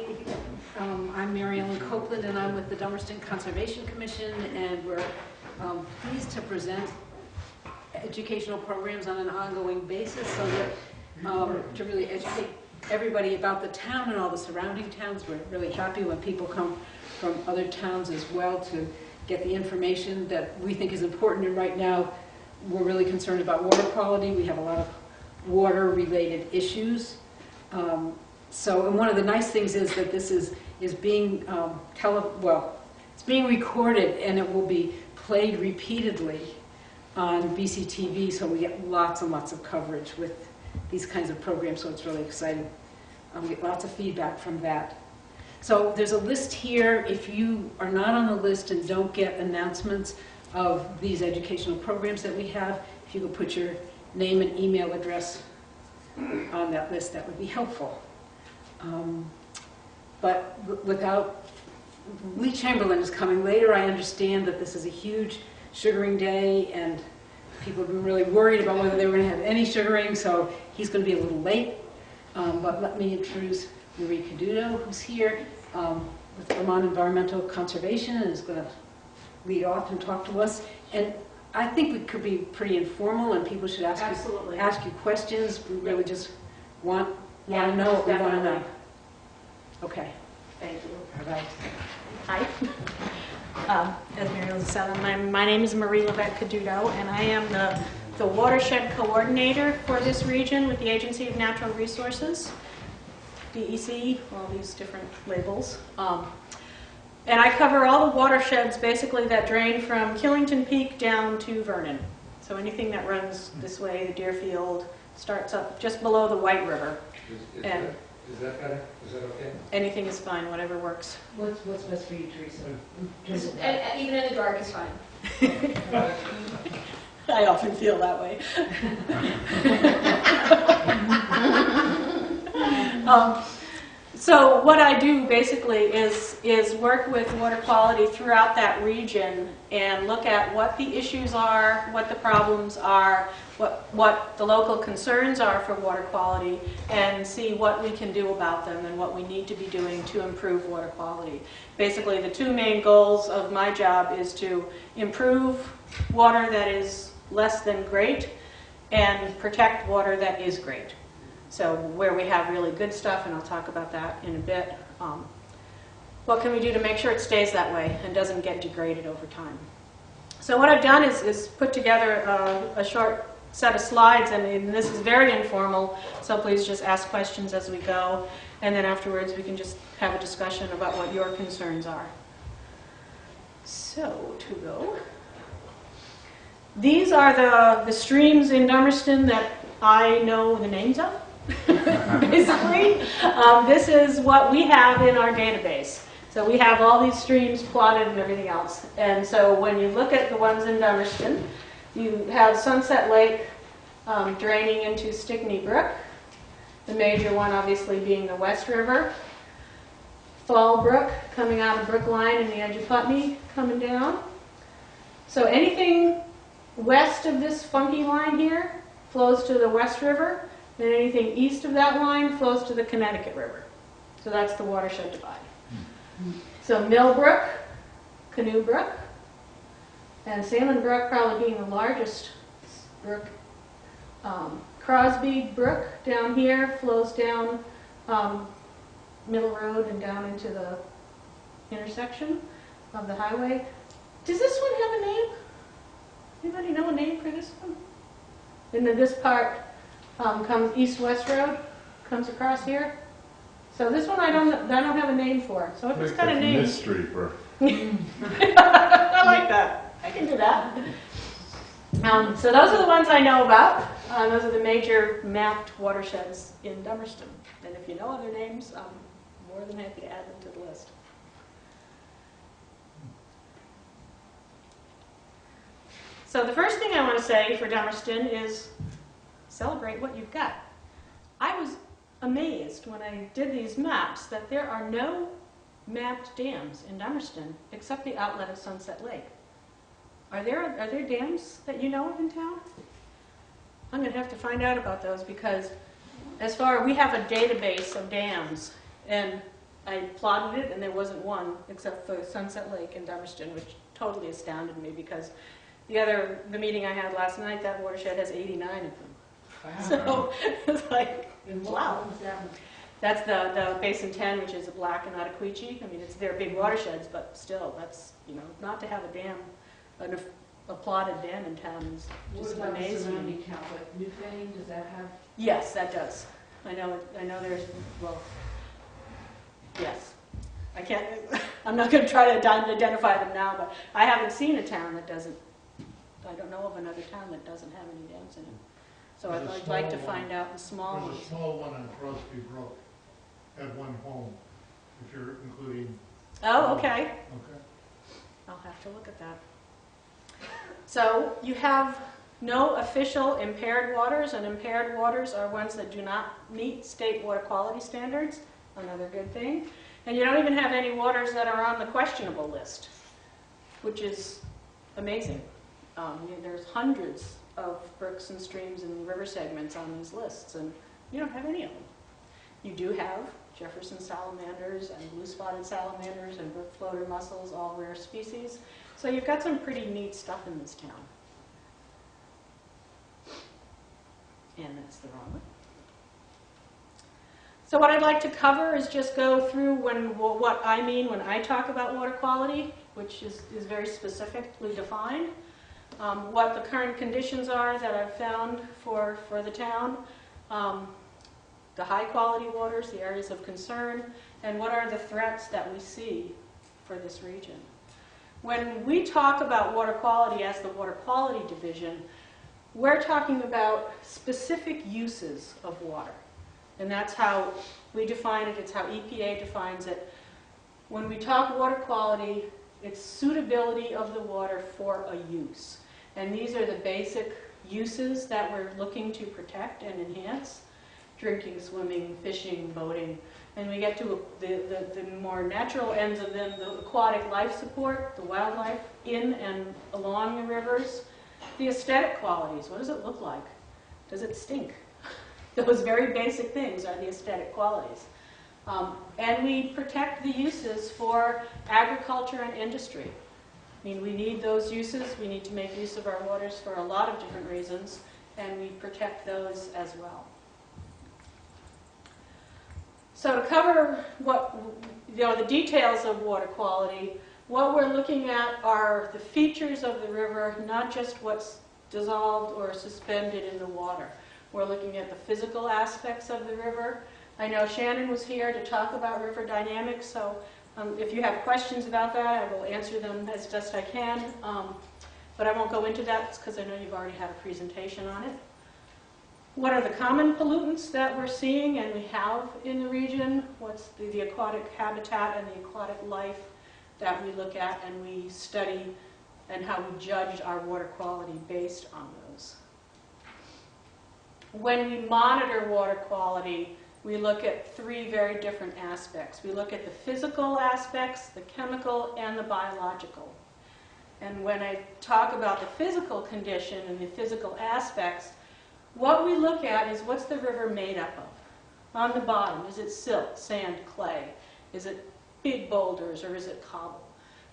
everybody. I'm Mary Ellen Copeland, and I'm with the Dummerston Conservation Commission, and we're pleased to present educational programs on an ongoing basis so that to really educate everybody about the town and all the surrounding towns. We're really happy when people come from other towns as well to get the information that we think is important. And right now, we're really concerned about water quality. We have a lot of water-related issues. And one of the nice things is that this is being it's being recorded, and it will be played repeatedly on BCTV, so we get lots and lots of coverage with these kinds of programs, so it's really exciting. We get lots of feedback from that. So there's a list here. If you are not on the list and don't get announcements of these educational programs that we have, if you could put your name and email address on that list, that would be helpful. But Lee Chamberlain is coming later. I understand that this is a huge sugaring day, and people have been really worried about whether they were going to have any sugaring, so he's going to be a little late. But let me introduce Marie Caduto, who's here with Vermont Environmental Conservation, and is going to lead off and talk to us. And I think we could be pretty informal, and people should ask you questions. We really just want to know what we want to know. Okay. Thank you. All right. Hi. As Mary Lou said, my name is Marie Levette Caduto, and I am the watershed coordinator for this region with the Agency of Natural Resources, DEC, all these different labels. And I cover all the watersheds basically that drain from Killington Peak down to Vernon. So anything that runs this way, the Deerfield, starts up just below the White River. Is that better? Is that okay? Anything is fine, whatever works. What's best for you, Teresa? Even in the dark is fine. I often feel that way. So what I do basically is work with water quality throughout that region and look at what the issues are, what the problems are, what the local concerns are for water quality, and see what we can do about them and what we need to be doing to improve water quality. Basically, the two main goals of my job is to improve water that is less than great and protect water that is great. So where we have really good stuff, and I'll talk about that in a bit, what can we do to make sure it stays that way and doesn't get degraded over time? So what I've done is put together a short set of slides, and this is very informal, so please just ask questions as we go, and then afterwards we can just have a discussion about what your concerns are. So to go. These are the streams in Dummerston that I know the names of. Basically, this is what we have in our database. So we have all these streams plotted and everything else. And so when you look at the ones in Dummerston, you have Sunset Lake draining into Stickney Brook, the major one obviously being the West River, Fall Brook coming out of Brookline and the edge of Putney coming down. So anything west of this funky line here flows to the West River, then anything east of that line flows to the Connecticut River. So that's the watershed divide. So Mill Brook, Canoe Brook, and Salmon Brook probably being the largest brook. Crosby Brook down here flows down Middle Road and down into the intersection of the highway. Does this one have a name? Anybody know a name for this one? And then this part comes East-West Road, comes across here. So this one I don't have a name for. So if it's got a name, Mystery Brook. I like that. I can do that. So those are the ones I know about. Those are the major mapped watersheds in Dummerston. And if you know other names, I'm more than happy to add them to the list. So the first thing I want to say for Dummerston is celebrate what you've got. I was amazed when I did these maps that there are no mapped dams in Dummerston except the outlet of Sunset Lake. Are there dams that you know of in town? I'm going to have to find out about those, because we have a database of dams, and I plotted it and there wasn't one except for Sunset Lake in Dummerston, which totally astounded me because the meeting I had last night, that watershed has 89 of them. Wow. So it's like, And wow. what was that one? That's the Basin 10, which is a Black and Ottaquechee. I mean, they're big watersheds, but still, that's, not to have a dam, a plotted dam in town is What just about the amazing. surrounding towns, like Newfane, does that have? Yes, that does. I know there's, well, yes. I can't, I'm not going to try to identify them now, but I haven't seen a town that doesn't, I don't know of another town that doesn't have any dams in it. So There's a I'd like to small one. find out the small There's ones. a small one on Crosby Brook at one home, if you're including, Oh, okay. okay? I'll have to look at that. So you have no official impaired waters, and impaired waters are ones that do not meet state water quality standards, another good thing. And you don't even have any waters that are on the questionable list, which is amazing. There's hundreds of brooks and streams and river segments on these lists, and you don't have any of them. You do have Jefferson salamanders and blue-spotted salamanders and brook floater mussels, all rare species. So you've got some pretty neat stuff in this town. And that's the wrong one. So what I'd like to cover is just go through what I mean when I talk about water quality, which is very specifically defined, what the current conditions are that I've found for the town, the high-quality waters, the areas of concern, and what are the threats that we see for this region. When we talk about water quality as the Water Quality Division, we're talking about specific uses of water. And that's how we define it, it's how EPA defines it. When we talk water quality, it's suitability of the water for a use. And these are the basic uses that we're looking to protect and enhance: drinking, swimming, fishing, boating. And we get to the more natural ends of them, the aquatic life support, the wildlife in and along the rivers. The aesthetic qualities, what does it look like? Does it stink? Those very basic things are the aesthetic qualities. And we protect the uses for agriculture and industry. I mean, we need those uses. We need to make use of our waters for a lot of different reasons, and we protect those as well. So to cover the details of water quality, what we're looking at are the features of the river, not just what's dissolved or suspended in the water. We're looking at the physical aspects of the river. I know Shannon was here to talk about river dynamics, so if you have questions about that, I will answer them as best I can. But I won't go into that because I know you've already had a presentation on it. What are the common pollutants that we're seeing and we have in the region? What's the aquatic habitat and the aquatic life that we look at and we study, and how we judge our water quality based on those. When we monitor water quality, we look at three very different aspects. We look at the physical aspects, the chemical, and the biological. And when I talk about the physical condition and the physical aspects, what we look at is what's the river made up of. On the bottom, is it silt, sand, clay? Is it big boulders or is it cobble?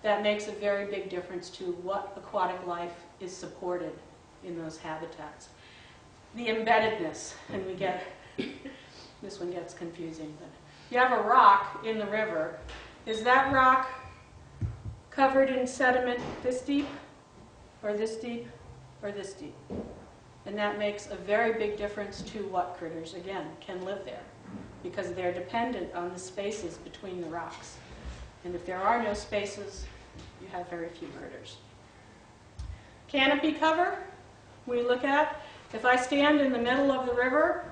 That makes a very big difference to what aquatic life is supported in those habitats. The embeddedness, and we get, this one gets confusing, but you have a rock in the river. Is that rock covered in sediment this deep, or this deep, or this deep? And that makes a very big difference to what critters, again, can live there, because they're dependent on the spaces between the rocks. And if there are no spaces, you have very few critters. Canopy cover, we look at. If I stand in the middle of the river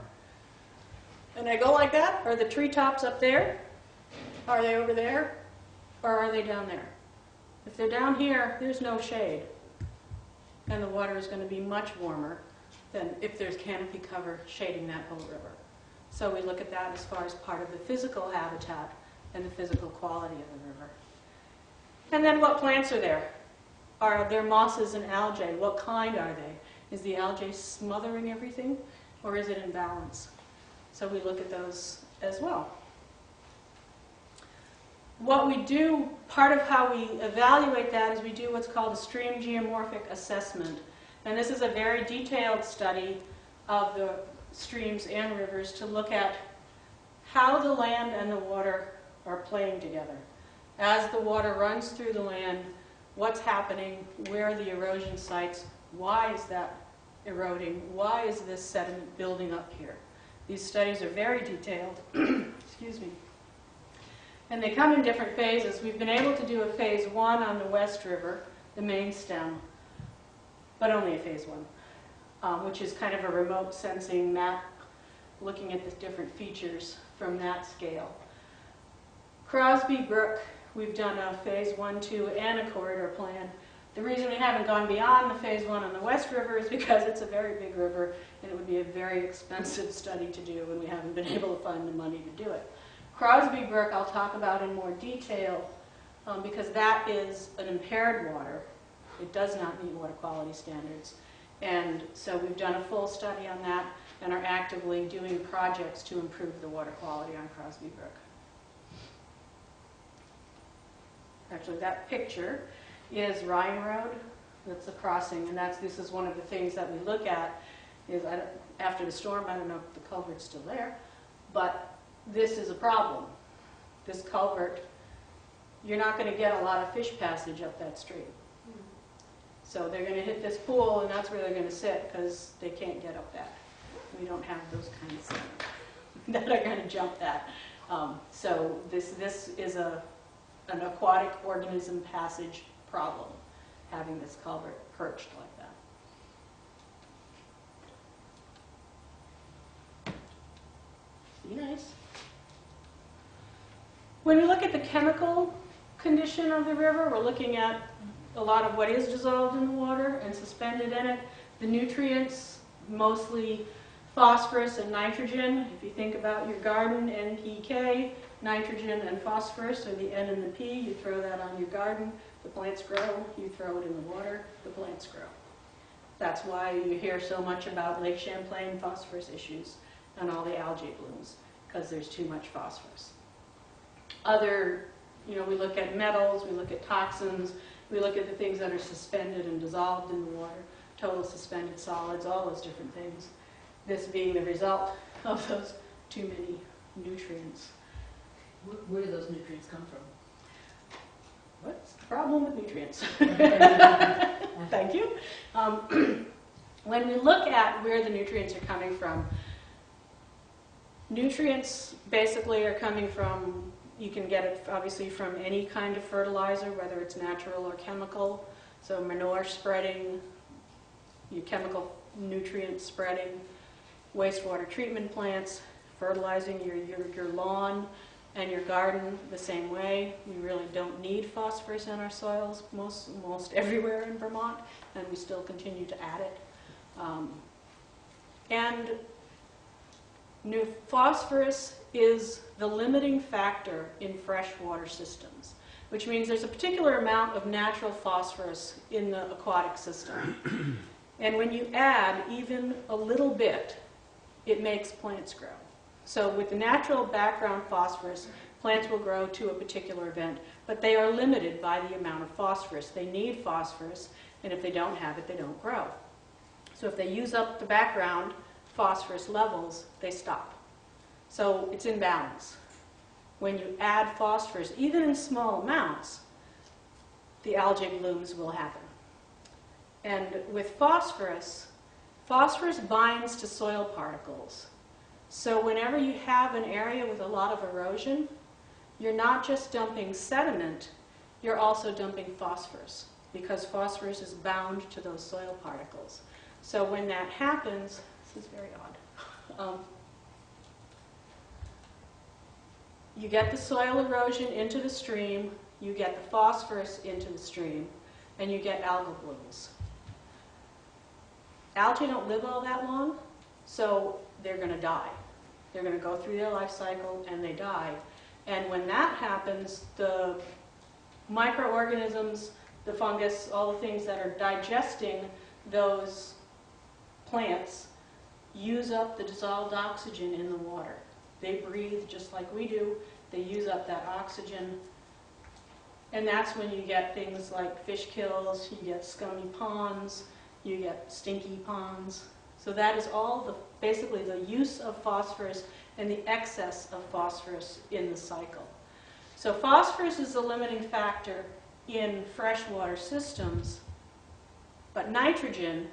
and I go like that, are the treetops up there? Are they over there? Or are they down there? If they're down here, there's no shade. And the water is going to be much warmer than if there's canopy cover shading that whole river. So we look at that as far as part of the physical habitat and the physical quality of the river. And then what plants are there? Are there mosses and algae? What kind are they? Is the algae smothering everything, or is it in balance? So we look at those as well. what we do, part of how we evaluate that is we do what's called a stream geomorphic assessment. And this is a very detailed study of the streams and rivers to look at how the land and the water are playing together. As the water runs through the land, what's happening, where are the erosion sites, why is that eroding, why is this sediment building up here? These studies are very detailed. Excuse me. And they come in different phases. We've been able to do a phase 1 on the West River, the main stem, but only a phase 1, which is kind of a remote sensing map looking at the different features from that scale. Crosby Brook, we've done a phase 1, 2, and a corridor plan. The reason we haven't gone beyond the phase 1 on the West River is because it's a very big river and it would be a very expensive study to do, and we haven't been able to find the money to do it. Crosby Brook I'll talk about in more detail because that is an impaired water. It does not meet water quality standards. And so we've done a full study on that and are actively doing projects to improve the water quality on Crosby Brook. Actually, that picture is Ryan Road. That's a crossing, and this is one of the things that we look at is after the storm, I don't know if the culvert's still there, but this is a problem. This culvert, you're not going to get a lot of fish passage up that stream. So they're going to hit this pool, and that's where they're going to sit because they can't get up that. We don't have those kinds that are going to jump that. So this is an aquatic organism passage problem, having this culvert perched like that. Be nice. When we look at the chemical condition of the river, we're looking at a lot of what is dissolved in the water and suspended in it. The nutrients, mostly phosphorus and nitrogen. If you think about your garden, NPK, nitrogen and phosphorus, or the N and the P, you throw that on your garden, the plants grow. You throw it in the water, the plants grow. That's why you hear so much about Lake Champlain phosphorus issues and all the algae blooms, because there's too much phosphorus. We look at metals, we look at toxins, we look at the things that are suspended and dissolved in the water, total suspended solids, all those different things. This being the result of those too many nutrients. Where do those nutrients come from? What's the problem with nutrients? Thank you. When we look at where the nutrients are coming from, nutrients basically are coming from, you can get it obviously from any kind of fertilizer, whether it's natural or chemical. So manure spreading, your chemical nutrient spreading, wastewater treatment plants, fertilizing your lawn and your garden the same way. We really don't need phosphorus in our soils most everywhere in Vermont, and we still continue to add it. Phosphorus is the limiting factor in freshwater systems, which means there's a particular amount of natural phosphorus in the aquatic system. And when you add even a little bit, it makes plants grow. So with the natural background phosphorus, plants will grow to a particular event, but they are limited by the amount of phosphorus. They need phosphorus, and if they don't have it, they don't grow. So if they use up the background phosphorus levels, they stop. So it's in balance. When you add phosphorus, even in small amounts, the algae blooms will happen. And with phosphorus, phosphorus binds to soil particles. So whenever you have an area with a lot of erosion, you're not just dumping sediment, you're also dumping phosphorus, because phosphorus is bound to those soil particles. So when that happens, this is very odd, you get the soil erosion into the stream, you get the phosphorus into the stream, and you get algal blooms. Algae don't live all that long, so they're going to die. They're going to go through their life cycle and they die. And when that happens, the microorganisms, the fungus, all the things that are digesting those plants use up the dissolved oxygen in the water. They breathe just like we do. They use up that oxygen, And that's when you get things like fish kills, you get scummy ponds, you get stinky ponds. So that is all basically the use of phosphorus and the excess of phosphorus in the cycle. So phosphorus is the limiting factor in freshwater systems, but nitrogen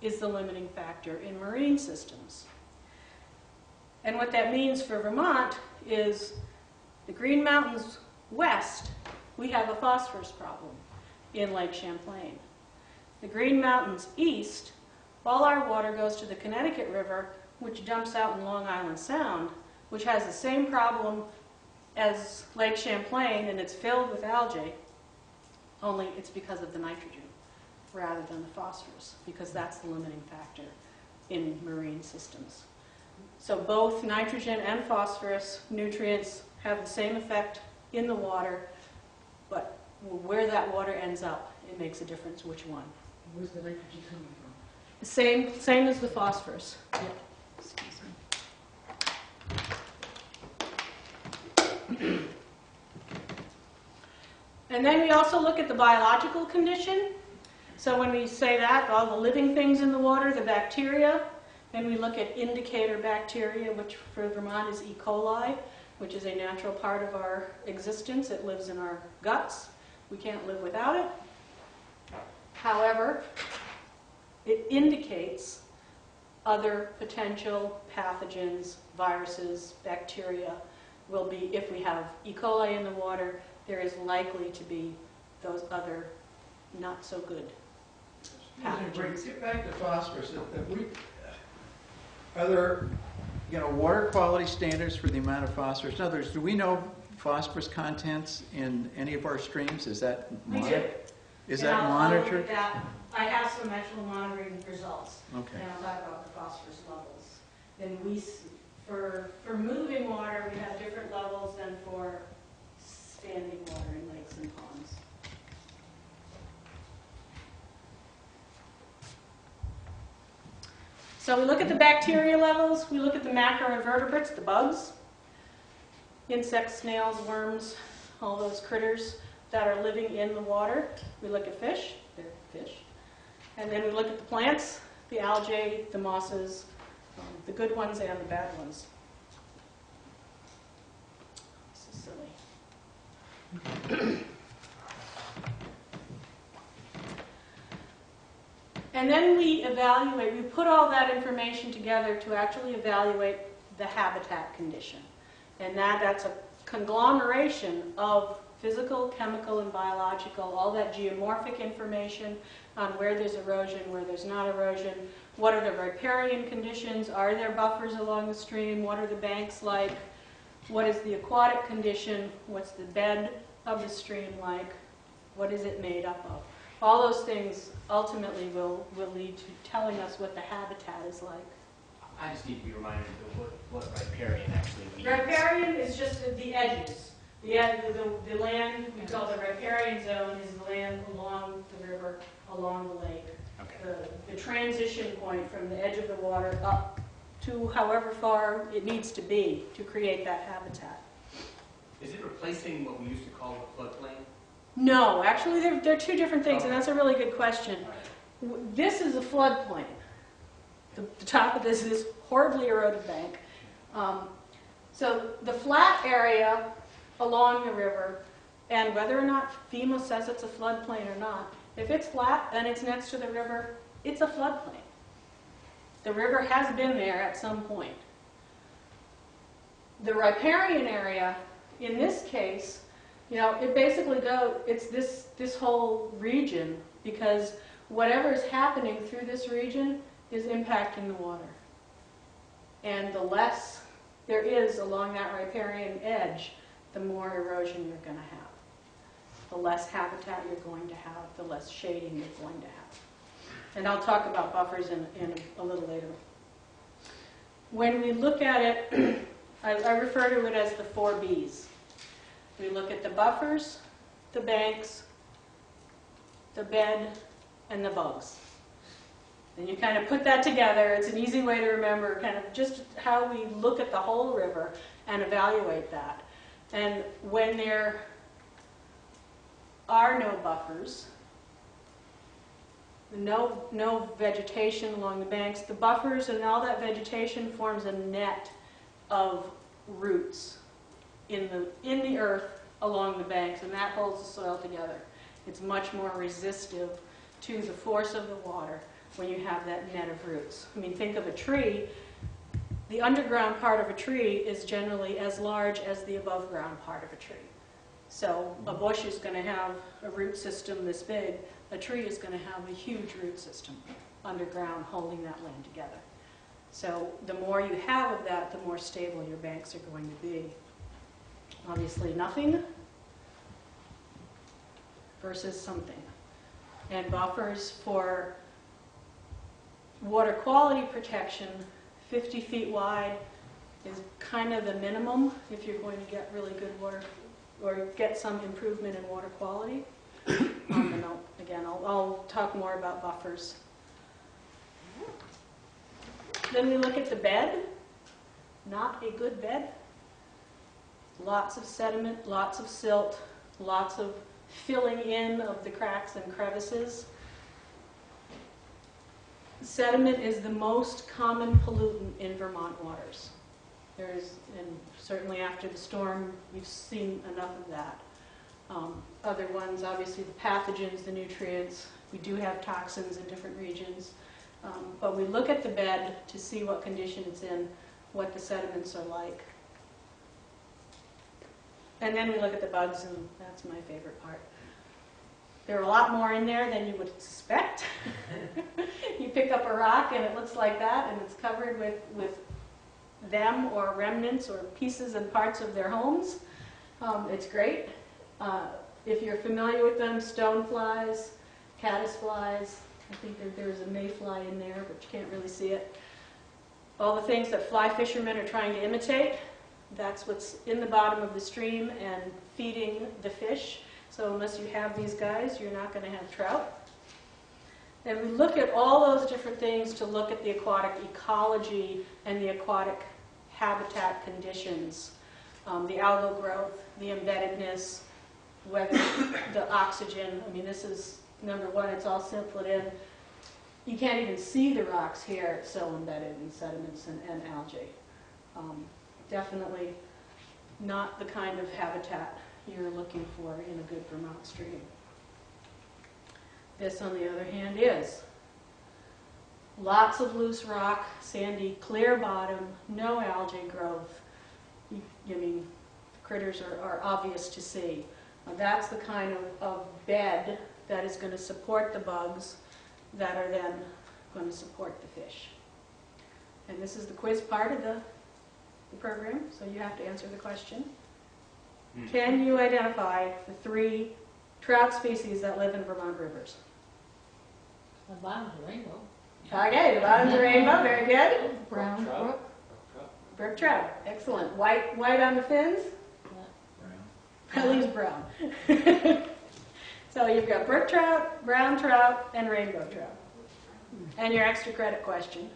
is the limiting factor in marine systems. And what that means for Vermont is the Green Mountains west, we have a phosphorus problem in Lake Champlain. The Green Mountains east, all our water goes to the Connecticut River, which dumps out in Long Island Sound, which has the same problem as Lake Champlain, and it's filled with algae, only it's because of the nitrogen rather than the phosphorus, because that's the limiting factor in marine systems. So both nitrogen and phosphorus nutrients have the same effect in the water, but where that water ends up, it makes a difference which one. Where's the nitrogen coming from? Same as the phosphorus. Yep. Excuse me. And then we also look at the biological condition. So when we say that, all the living things in the water, the bacteria, then we look at indicator bacteria, which for Vermont is E. coli, which is a natural part of our existence. It lives in our guts. We can't live without it. However, it indicates other potential pathogens, viruses, bacteria will be, if we have E. coli in the water, there is likely to be those other not so good pathogens. Get back to phosphorus. Are there, water quality standards for the amount of phosphorus? In other words, do we know phosphorus contents in any of our streams? Is that We do. monitored? Is And that I'll monitored? look at that. I have some actual monitoring results. Okay. And I'll talk about the phosphorus levels. And for moving water, we have different levels than for standing water in lakes and ponds. So we look at the bacteria levels, we look at the macroinvertebrates, the bugs, insects, snails, worms, all those critters that are living in the water. We look at fish, they're fish. And then we look at the plants, the algae, the mosses, the good ones and the bad ones. This is silly. And then we evaluate, we put all that information together to actually evaluate the habitat condition. And that's a conglomeration of physical, chemical, and biological, all that geomorphic information on where there's erosion, where there's not erosion, what are the riparian conditions, are there buffers along the stream, what are the banks like, what is the aquatic condition, what's the bed of the stream like, what is it made up of. All those things ultimately will lead to telling us what the habitat is like. I just need to be reminded of what riparian actually means. Riparian is just the edges. The land we call the riparian zone is the land along the river, along the lake. Okay. The transition point from the edge of the water up to however far it needs to be to create that habitat. Is it replacing what we used to call the floodplain? No, actually they're two different things, and that's a really good question. All right. This is a floodplain. The top of this is horribly eroded bank. So the flat area along the river, and whether or not FEMA says it's a floodplain or not, if it's flat and it's next to the river, it's a floodplain. The river has been there at some point. The riparian area, in this case, it basically it's this whole region, because whatever is happening through this region is impacting the water. And the less there is along that riparian edge, the more erosion you're going to have. The less habitat you're going to have, the less shading you're going to have. And I'll talk about buffers in a little later. When we look at it, I refer to it as the 4 Bs. We look at the buffers, the banks, the bed, and the bugs. And you kind of put that together. It's an easy way to remember kind of just how we look at the whole river and evaluate that. And when they're are no buffers, no vegetation along the banks. The buffers and all that vegetation forms a net of roots in the earth along the banks, and that holds the soil together. It's much more resistive to the force of the water when you have that net of roots. I mean, think of a tree. The underground part of a tree is generally as large as the above ground part of a tree. So a bush is going to have a root system this big. A tree is going to have a huge root system underground holding that land together. So the more you have of that, the more stable your banks are going to be. Obviously nothing versus something. And buffers for water quality protection, 50 feet wide is kind of the minimum if you're going to get really good water or get some improvement in water quality. And I'll talk more about buffers. Then we look at the bed. Not a good bed. Lots of sediment, lots of silt, lots of filling in of the cracks and crevices. Sediment is the most common pollutant in Vermont waters. There is, and certainly after the storm, we've seen enough of that. Other ones, obviously the pathogens, the nutrients. We do have toxins in different regions. But we look at the bed to see what condition it's in, what the sediments are like. And then we look at the bugs, and that's my favorite part. There are a lot more in there than you would suspect. You pick up a rock and it looks like that, and it's covered with them or remnants or pieces and parts of their homes. It's great. If you're familiar with them, stoneflies, caddisflies, I think that there's a mayfly in there, but you can't really see it. All the things that fly fishermen are trying to imitate, that's what's in the bottom of the stream and feeding the fish. So unless you have these guys, you're not going to have trout. And we look at all those different things to look at the aquatic ecology and the aquatic habitat conditions. The algal growth, the embeddedness, whether the oxygen, I mean, this is number one, it's all silted in. You can't even see the rocks here, it's so embedded in sediments and algae. Definitely not the kind of habitat you're looking for in a good Vermont stream. This, on the other hand, is lots of loose rock, sandy, clear bottom, no algae growth. I mean, critters are obvious to see. That's the kind of bed that is going to support the bugs that are then going to support the fish. And this is the quiz part of the program, so you have to answer the question. Can you identify the 3 trout species that live in Vermont rivers? The bottom's a rainbow. Okay, the bottom's a rainbow, very good. Brown brook. Brook trout, excellent. White on the fins? At least brown. So you've got brook trout, brown trout, and rainbow trout. And your extra credit question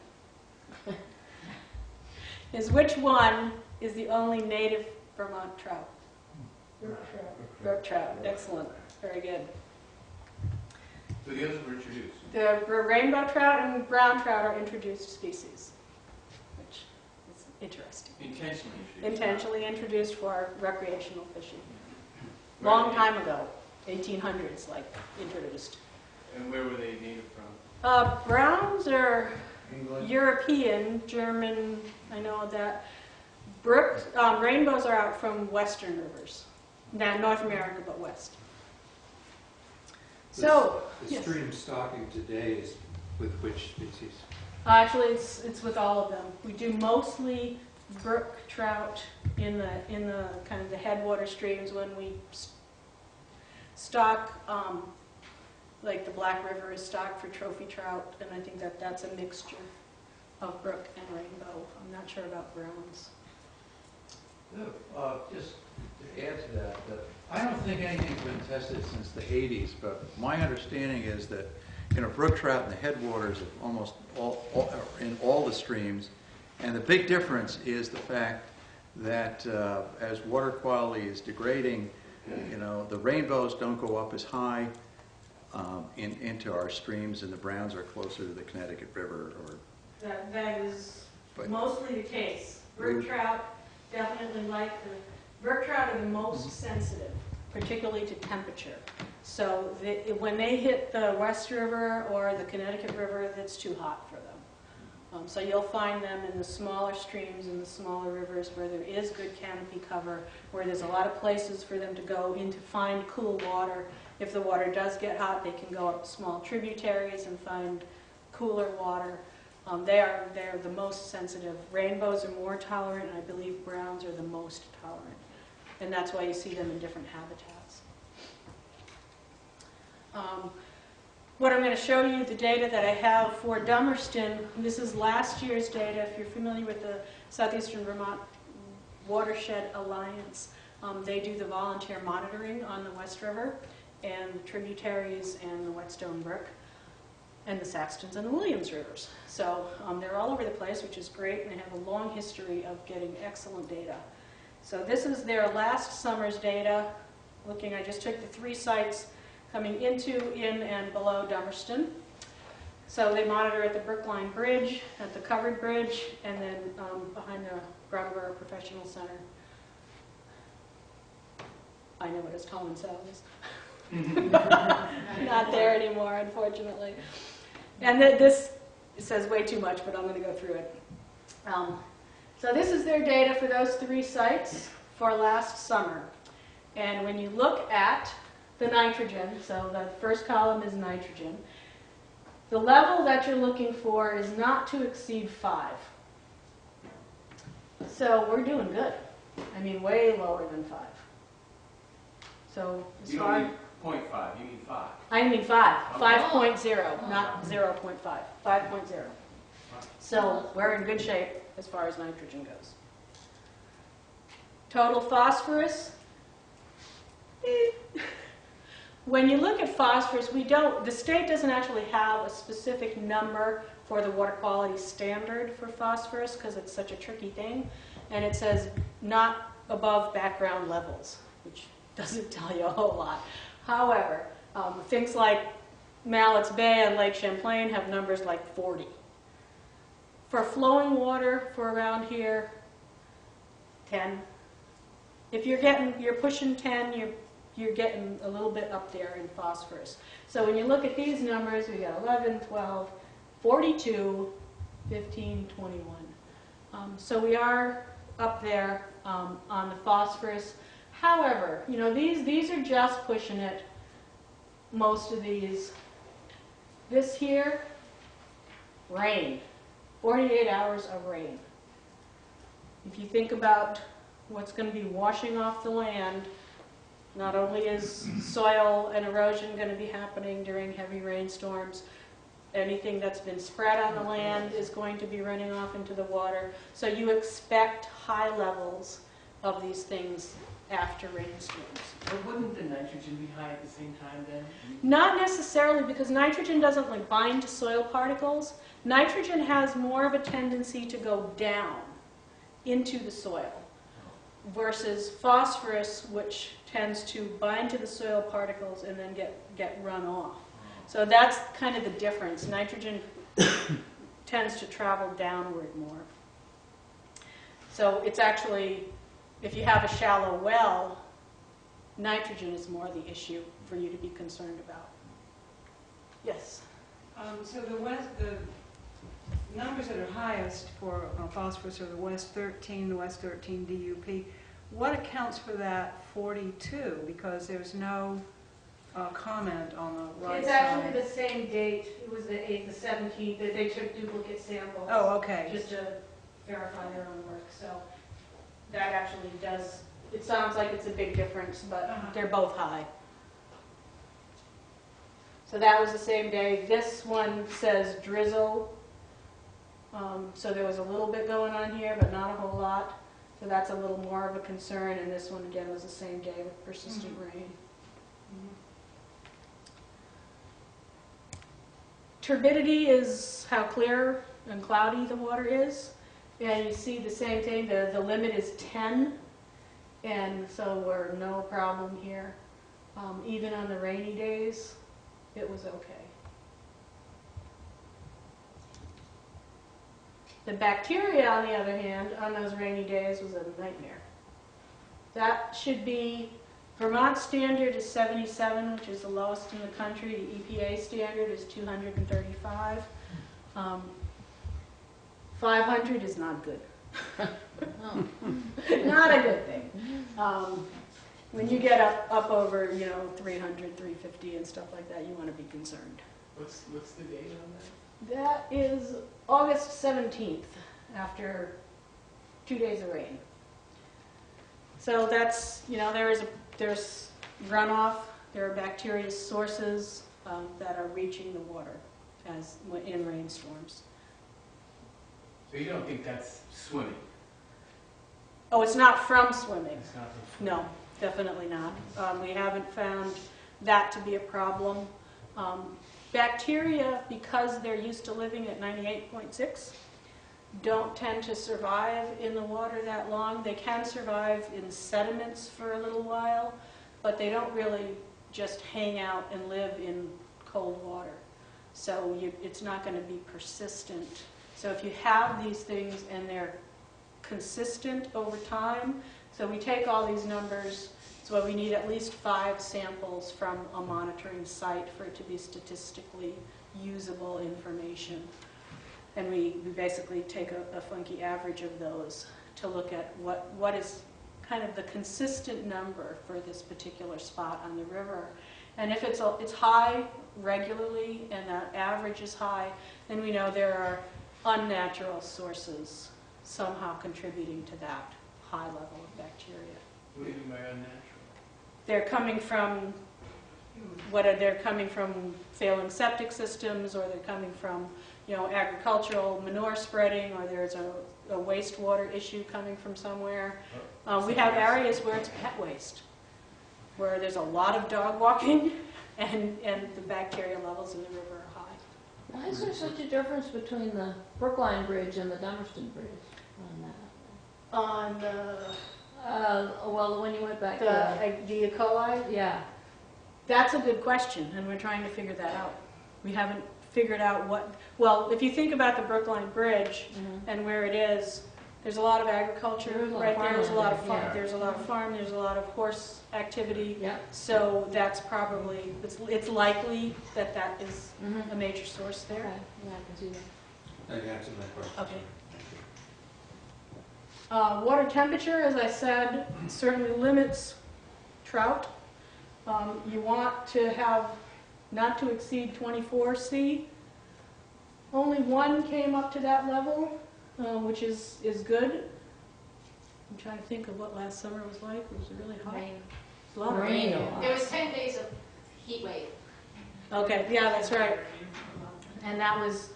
is which one is the only native Vermont trout? Brook trout, excellent, very good. So the others were introduced. The rainbow trout and brown trout are introduced species, which is interesting. Intentionally introduced. Intentionally introduced for recreational fishing. Long time ago, 1800s, like, introduced. And where were they native from? Browns are England? European, German, I know that. Rainbows are out from western rivers. Not North America, but west. So, The yes. stream stocking today is with which species? Actually, it's with all of them. We do mostly brook trout in the kind of the headwater streams when we stock, like the Black River is stocked for trophy trout, and I think that's a mixture of brook and rainbow. I'm not sure about browns. Just to add to that, I don't think anything's been tested since the 80s, but my understanding is that, brook trout in the headwaters of almost in all the streams, and the big difference is the fact that as water quality is degrading, You know, the rainbows don't go up as high into our streams, and the browns are closer to the Connecticut River. Or That is But- mostly the case. Brook trout definitely brook trout are the most sensitive, particularly to temperature. So when they hit the West River or the Connecticut River, it's too hot for them. So you'll find them in the smaller streams and the smaller rivers where there is good canopy cover, where there's a lot of places for them to go in to find cool water. If the water does get hot, they can go up small tributaries and find cooler water. They're the most sensitive. Rainbows are more tolerant, and I believe browns are the most tolerant. And that's why you see them in different habitats. What I'm going to show you, the data that I have for Dummerston, this is last year's data. If you're familiar with the Southeastern Vermont Watershed Alliance, they do the volunteer monitoring on the West River and the tributaries and the Whetstone Brook and the Saxtons and the Williams Rivers. So they're all over the place, which is great, and they have a long history of getting excellent data. So this is their last summer's data. I just took the 3 sites coming into, in, and below Dummerston. So they monitor at the Brookline Bridge, at the covered bridge, and then behind the Brattleboro Professional Center. I know what his Tom and Sal is. Not there anymore, unfortunately. And this says way too much, but I'm going to go through it. So this is their data for those 3 sites for last summer. And when you look at the nitrogen, so the first column is nitrogen, the level that you're looking for is not to exceed 5. So we're doing good. I mean, way lower than 5. So as You far don't mean 0.5, you mean 5. I mean 5, Okay. 5.0, not 0.5, 5.0. So we're in good shape as far as nitrogen goes. Total phosphorus. When you look at phosphorus, the state doesn't actually have a specific number for the water quality standard for phosphorus because it's such a tricky thing. And it says not above background levels, which doesn't tell you a whole lot. However, things like Mallett's Bay and Lake Champlain have numbers like 40. For flowing water for around here, 10. If you're pushing 10, you're getting a little bit up there in phosphorus. So when you look at these numbers, we got 11, 12, 42, 15, 21. So we are up there on the phosphorus. However, these are just pushing it, most of these. This here, rain, 48 hours of rain. If you think about what's going to be washing off the land, not only is soil and erosion going to be happening during heavy rainstorms, anything that's been spread on the land is going to be running off into the water. So you expect high levels of these things after rainstorms. But wouldn't the nitrogen be high at the same time then? Not necessarily, because nitrogen doesn't bind to soil particles. Nitrogen has more of a tendency to go down into the soil versus phosphorus, which tends to bind to the soil particles and then get run off. So that's kind of the difference. Nitrogen tends to travel downward more. So it's actually, if you have a shallow well, nitrogen is more the issue for you to be concerned about. Yes? So the numbers that are highest for phosphorus are the West 13, the West 13 DUP. What accounts for that 42? Because there's no comment on the right It's side. actually the same date. It was the 8th, the 17th. They took duplicate samples. Oh, okay. Just to verify their own work. So that actually does, it sounds like it's a big difference, but they're both high. So that was the same day. This one says drizzle. So there was a little bit going on here, but not a whole lot. So that's a little more of a concern. And this one, again, was the same day with persistent rain. Turbidity is how clear and cloudy the water is. And you see the same thing, the limit is 10. And so we're no problem here. Even on the rainy days, it was okay. The bacteria, on the other hand, on those rainy days was a nightmare. That should be, Vermont standard is 77, which is the lowest in the country. The EPA standard is 235. 500 is not good. Oh. Not a good thing. When you get up over, 300, 350 and stuff like that, you want to be concerned. What's the date on that? That is August 17th, after 2 days of rain. So that's, there's runoff, there are bacteria sources that are reaching the water in rainstorms. So you don't think that's swimming? Oh, it's not from swimming. It's not from swimming? No, definitely not. We haven't found that to be a problem. Bacteria, because they're used to living at 98.6, don't tend to survive in the water that long. They can survive in sediments for a little while, but they don't really just hang out and live in cold water. So it's not going to be persistent. So if you have these things and they're consistent over time, so we take all these numbers, so we need at least 5 samples from a monitoring site for it to be statistically usable information. And we basically take a funky average of those to look at what is kind of the consistent number for this particular spot on the river. And if it's high regularly and that average is high, then we know there are unnatural sources somehow contributing to that high level of bacteria. What do you mean by unnatural? They're coming from they're coming from failing septic systems, or they're coming from agricultural manure spreading, or there's a wastewater issue coming from somewhere. We have areas where it's pet waste, where there's a lot of dog walking, and the bacteria levels in the river are high. Why is there such a difference between the Brookline Bridge and the Dummerston Bridge on that? On the Well, when you went back to the E. coli, yeah. that's a good question, and we're trying to figure that out. We haven't figured out well, if you think about the Brookline Bridge and where it is, there's a lot of agriculture There's a lot right of there. There's a lot of farmland farm. there, There's a lot of farm. There's a lot of horse activity. Yeah. So that's probably it's likely that is Mm-hmm. a major source there. Okay. Yeah, I can see that. Now you answered my question. Okay. Water temperature, as I said, certainly limits trout. You want to have not to exceed 24 C. Only one came up to that level, which is good. I'm trying to think of what last summer was like. Was it really hot? Rain. A lot of Rain. rain. There was 10 days of heat wave. Okay, yeah, that's right. And that was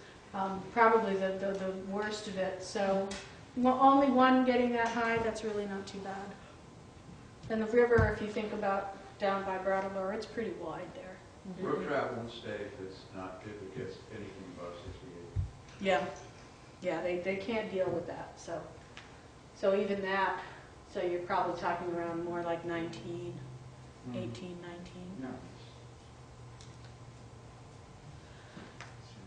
probably the worst of it. So only one getting that high, that's really not too bad. And the river, if you think about down by Brattleboro, it's pretty wide there. Brook trout won't stay if it gets anything above 68. Yeah, they can't deal with that. So even that, so you're probably talking around more like 19, 18, 19. No.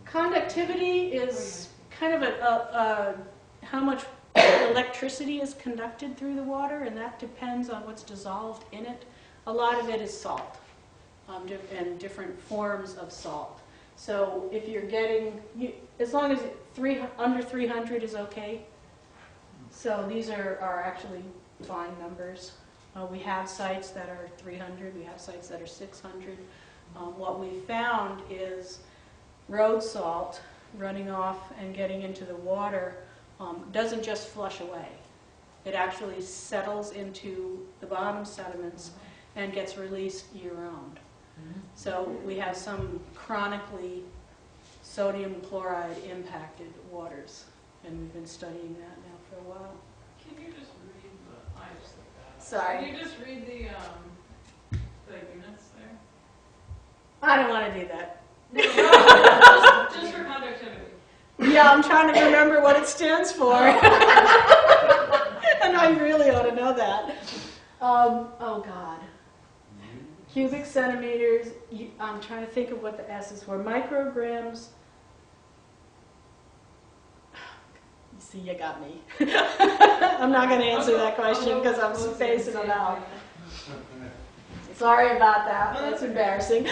Conductivity is kind of how much electricity is conducted through the water, and that depends on what's dissolved in it. A lot of it is salt, and different forms of salt. So if you're getting, as long as under 300 is okay. So these are actually fine numbers. We have sites that are 300, we have sites that are 600. What we found is road salt running off and getting into the water doesn't just flush away. It actually settles into the bottom sediments and gets released year-round. So we have some chronically sodium chloride impacted waters, and we've been studying that now for a while. Can you just read the, I just looked that up. Sorry. Can you just read the units there? I don't want to do that. Just for conductivity. Yeah, I'm trying to remember what it stands for. And I really ought to know that. Oh, God. Cubic centimeters, I'm trying to think of what the S's were. Micrograms. You see, you got me. I'm not going to answer that question because I'm spacing it out. Sorry about that. That's embarrassing.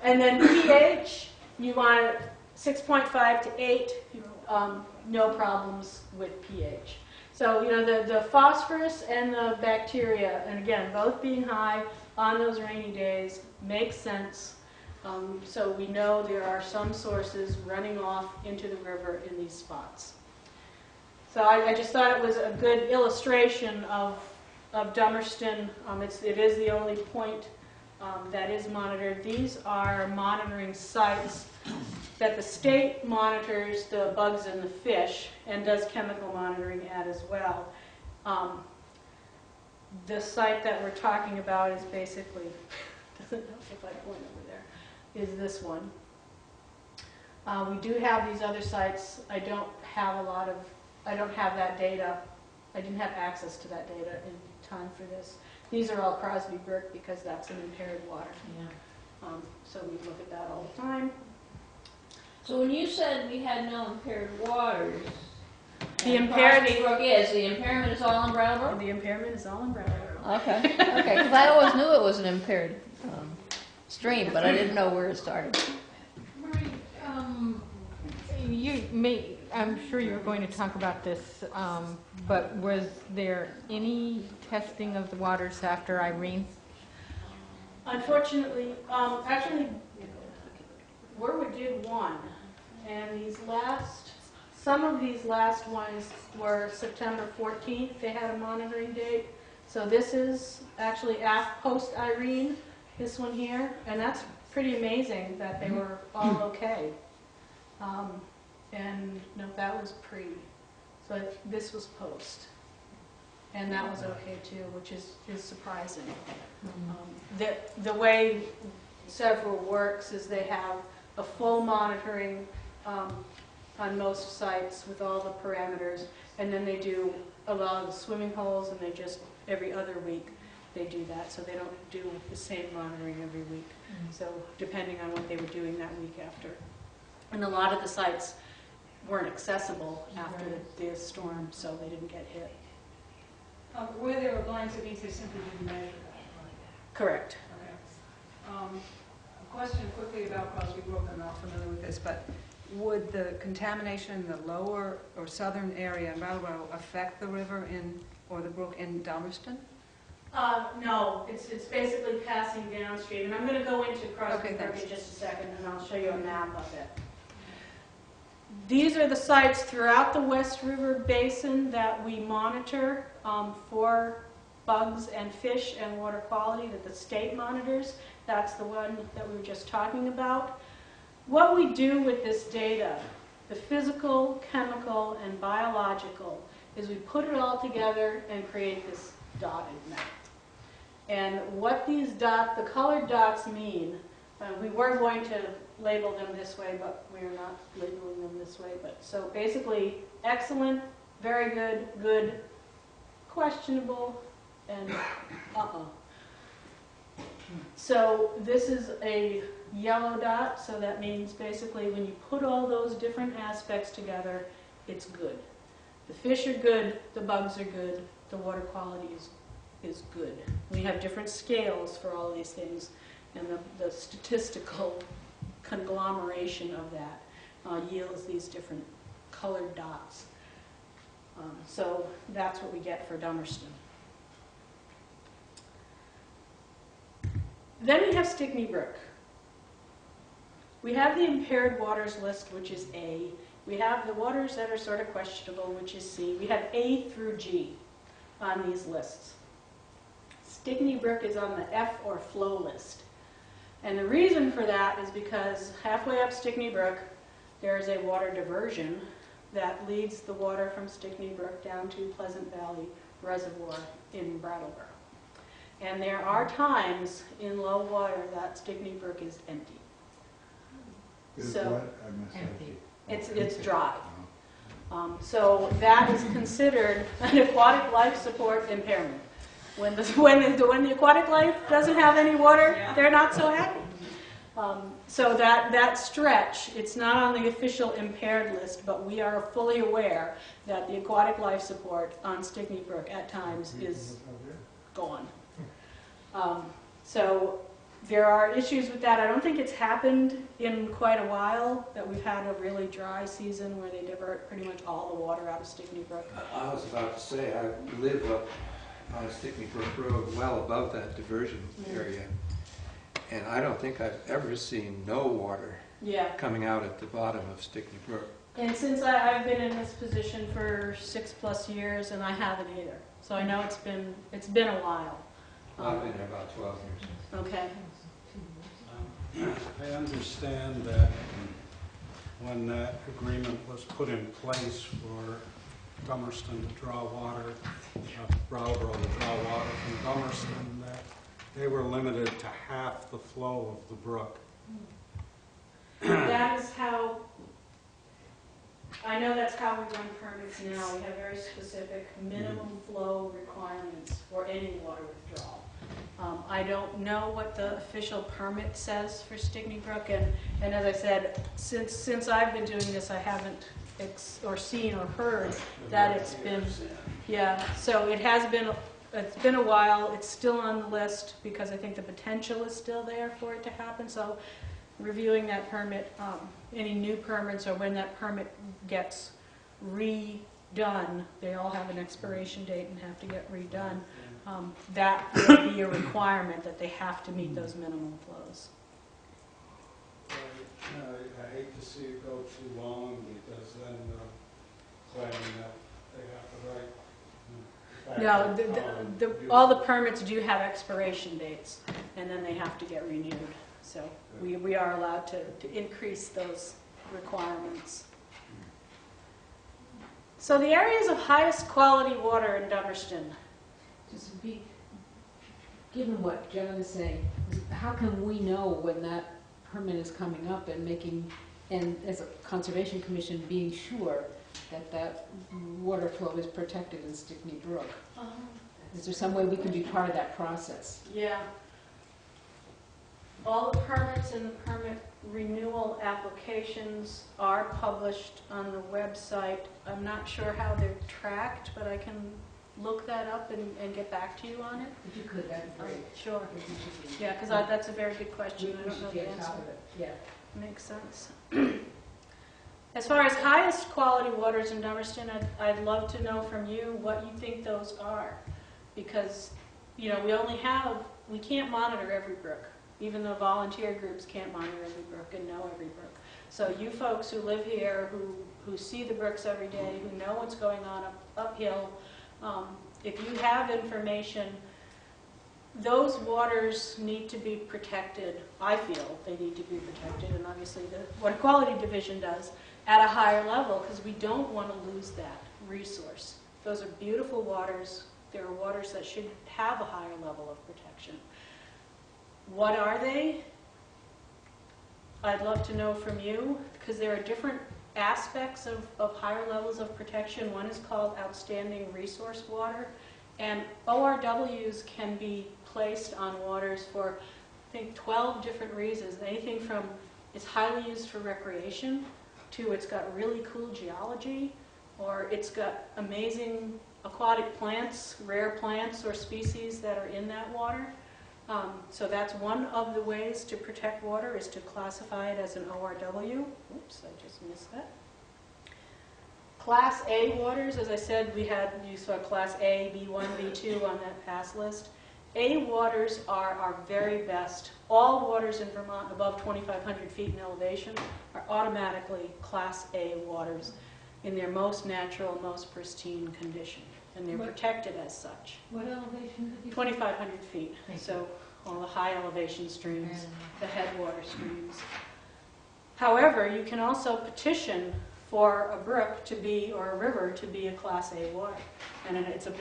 And then pH, you want it 6.5 to 8. No problems with pH. So, you know, the phosphorus and the bacteria, and again, both being high on those rainy days, makes sense. So we know there are some sources running off into the river in these spots. So I just thought it was a good illustration of Dummerston. It is the only point that is monitored. These are monitoring sites that the state monitors the bugs and the fish and does chemical monitoring at as well. The site that we're talking about is basically, doesn't know if I point over there, is this one. We do have these other sites. I don't have that data. I didn't have access to that data in time for this. These are all Crosby Brook because that's an impaired water. Yeah. So we look at that all the time. So when you said we had no impaired waters, The and impaired- Crosby Brook is, the impairment is all in Brattleboro? The impairment is all in Brattleboro. Okay, okay, because I always knew it was an impaired stream, but I didn't know where it started. Marie, I'm sure you were going to talk about this, but was there any testing of the waters after Irene? Unfortunately, actually, Warwood did one, and some of these last ones were September 14th. They had a monitoring date. So this is actually post-Irene, this one here, and that's pretty amazing that they were all okay. And no, that was pre. So this was post. And that was okay too, which is surprising. The way several works is they have a full monitoring on most sites with all the parameters, and then they do a lot of the swimming holes, and they just every other week they do that, so they don't do the same monitoring every week. So depending on what they were doing that week after. And a lot of the sites weren't accessible after the storm, so they didn't get hit. Where there were blinds, it means they simply didn't measure that. Correct. Okay. A question quickly about Crosby Brook. I'm not familiar with this, but would the contamination in the lower or southern area in Brattleboro affect the river or the brook in Dummerston? No, it's basically passing downstream, and I'm going to go into Crosby Okay, Brook thanks. in just a second, and I'll show you a map of it. These are the sites throughout the West River Basin that we monitor for bugs and fish and water quality that the state monitors. That's the one that we were just talking about. What we do with this data, the physical, chemical, and biological, is we put it all together and create this dotted map. And what these the colored dots mean, we were going to label them this way, but we are not labeling them this way. But so basically, excellent, very good, good, questionable, and So this is a yellow dot, so that means basically when you put all those different aspects together, it's good. The fish are good, the bugs are good, the water quality is good. We have different scales for all these things, and the statistical conglomeration of that yields these different colored dots. So that's what we get for Dummerston. Then we have Stickney Brook. We have the impaired waters list, which is A. We have the waters that are sort of questionable, which is C. We have A through G on these lists. Stickney Brook is on the F or flow list. And the reason for that is because halfway up Stickney Brook, there is a water diversion that leads the water from Stickney Brook down to Pleasant Valley Reservoir in Brattleboro. And there are times in low water that Stickney Brook is empty. Is So what? I missed that. Empty. it's dry. So that is considered an aquatic life support impairment. When the aquatic life doesn't have any water, they're not so happy. So that stretch, it's not on the official impaired list, but we are fully aware that the aquatic life support on Stickney Brook at times is gone. So there are issues with that. I don't think it's happened in quite a while, that we've had a really dry season where they divert pretty much all the water out of Stickney Brook. I was about to say, I live up on Stickney Brook Road, well above that diversion area. And I don't think I've ever seen no water coming out at the bottom of Stickney Brook. And since I've been in this position for 6+ years, and I haven't either. So I know it's been a while. I've been there about 12 years. Okay. I understand that when that agreement was put in place for Dummerston to draw water, Brattleboro to draw water from Dummerston, that they were limited to half the flow of the brook. That is how, I know that's how we run permits now. We have very specific minimum flow requirements for any water withdrawal. I don't know what the official permit says for Stickney Brook, and as I said, since I've been doing this, I haven't seen or heard that it's been, so it's been a while. It's still on the list because I think the potential is still there for it to happen. So reviewing that permit, any new permits or when that permit gets redone, they all have an expiration date and have to get redone. That will be a requirement that they have to meet those minimum flows. I hate to see it go too long, because then claiming that they have the right. No, all the permits do have expiration dates, and then they have to get renewed. So we are allowed to increase those requirements. So the areas of highest quality water in Dummerston. Given what John is saying, how can we know when that permit is coming up and as a conservation commission being sure that water flow is protected in Stickney Brook? Is there some way we can be part of that process? Yeah. All the permits and the permit renewal applications are published on the website. I'm not sure how they're tracked, but I can look that up and get back to you on it. If you could, that'd be great. Sure. Yeah, because that's a very good question. I don't know the answer. Yeah. Makes sense. As far as highest quality waters in Dummerston, I'd love to know from you what you think those are. Because, we can't monitor every brook, even though volunteer groups can't monitor every brook and know every brook. So you folks who live here, who see the brooks every day, who know what's going on uphill, if you have information, those waters need to be protected. I feel they need to be protected, and obviously the Water Quality Division does, at a higher level, because we don't want to lose that resource. Those are beautiful waters. There are waters that should have a higher level of protection. What are they? I'd love to know from you, because there are different aspects of higher levels of protection. One is called outstanding resource water, and ORWs can be placed on waters for, I think, 12 different reasons. Anything from it's highly used for recreation, to it's got really cool geology, or it's got amazing aquatic plants, rare plants or species that are in that water. So that's one of the ways to protect water, is to classify it as an ORW. Oops, I just missed that. Class A waters, as I said, you saw Class A, B1, B2 on that pass list. A waters are our very best. All waters in Vermont above 2,500 feet in elevation are automatically Class A waters in their most natural, most pristine condition. And they're protected as such. What elevation did you? 2,500 feet. So all the high elevation streams, the headwater streams. However, you can also petition for a brook to be, or a river to be, a Class A water. And it's a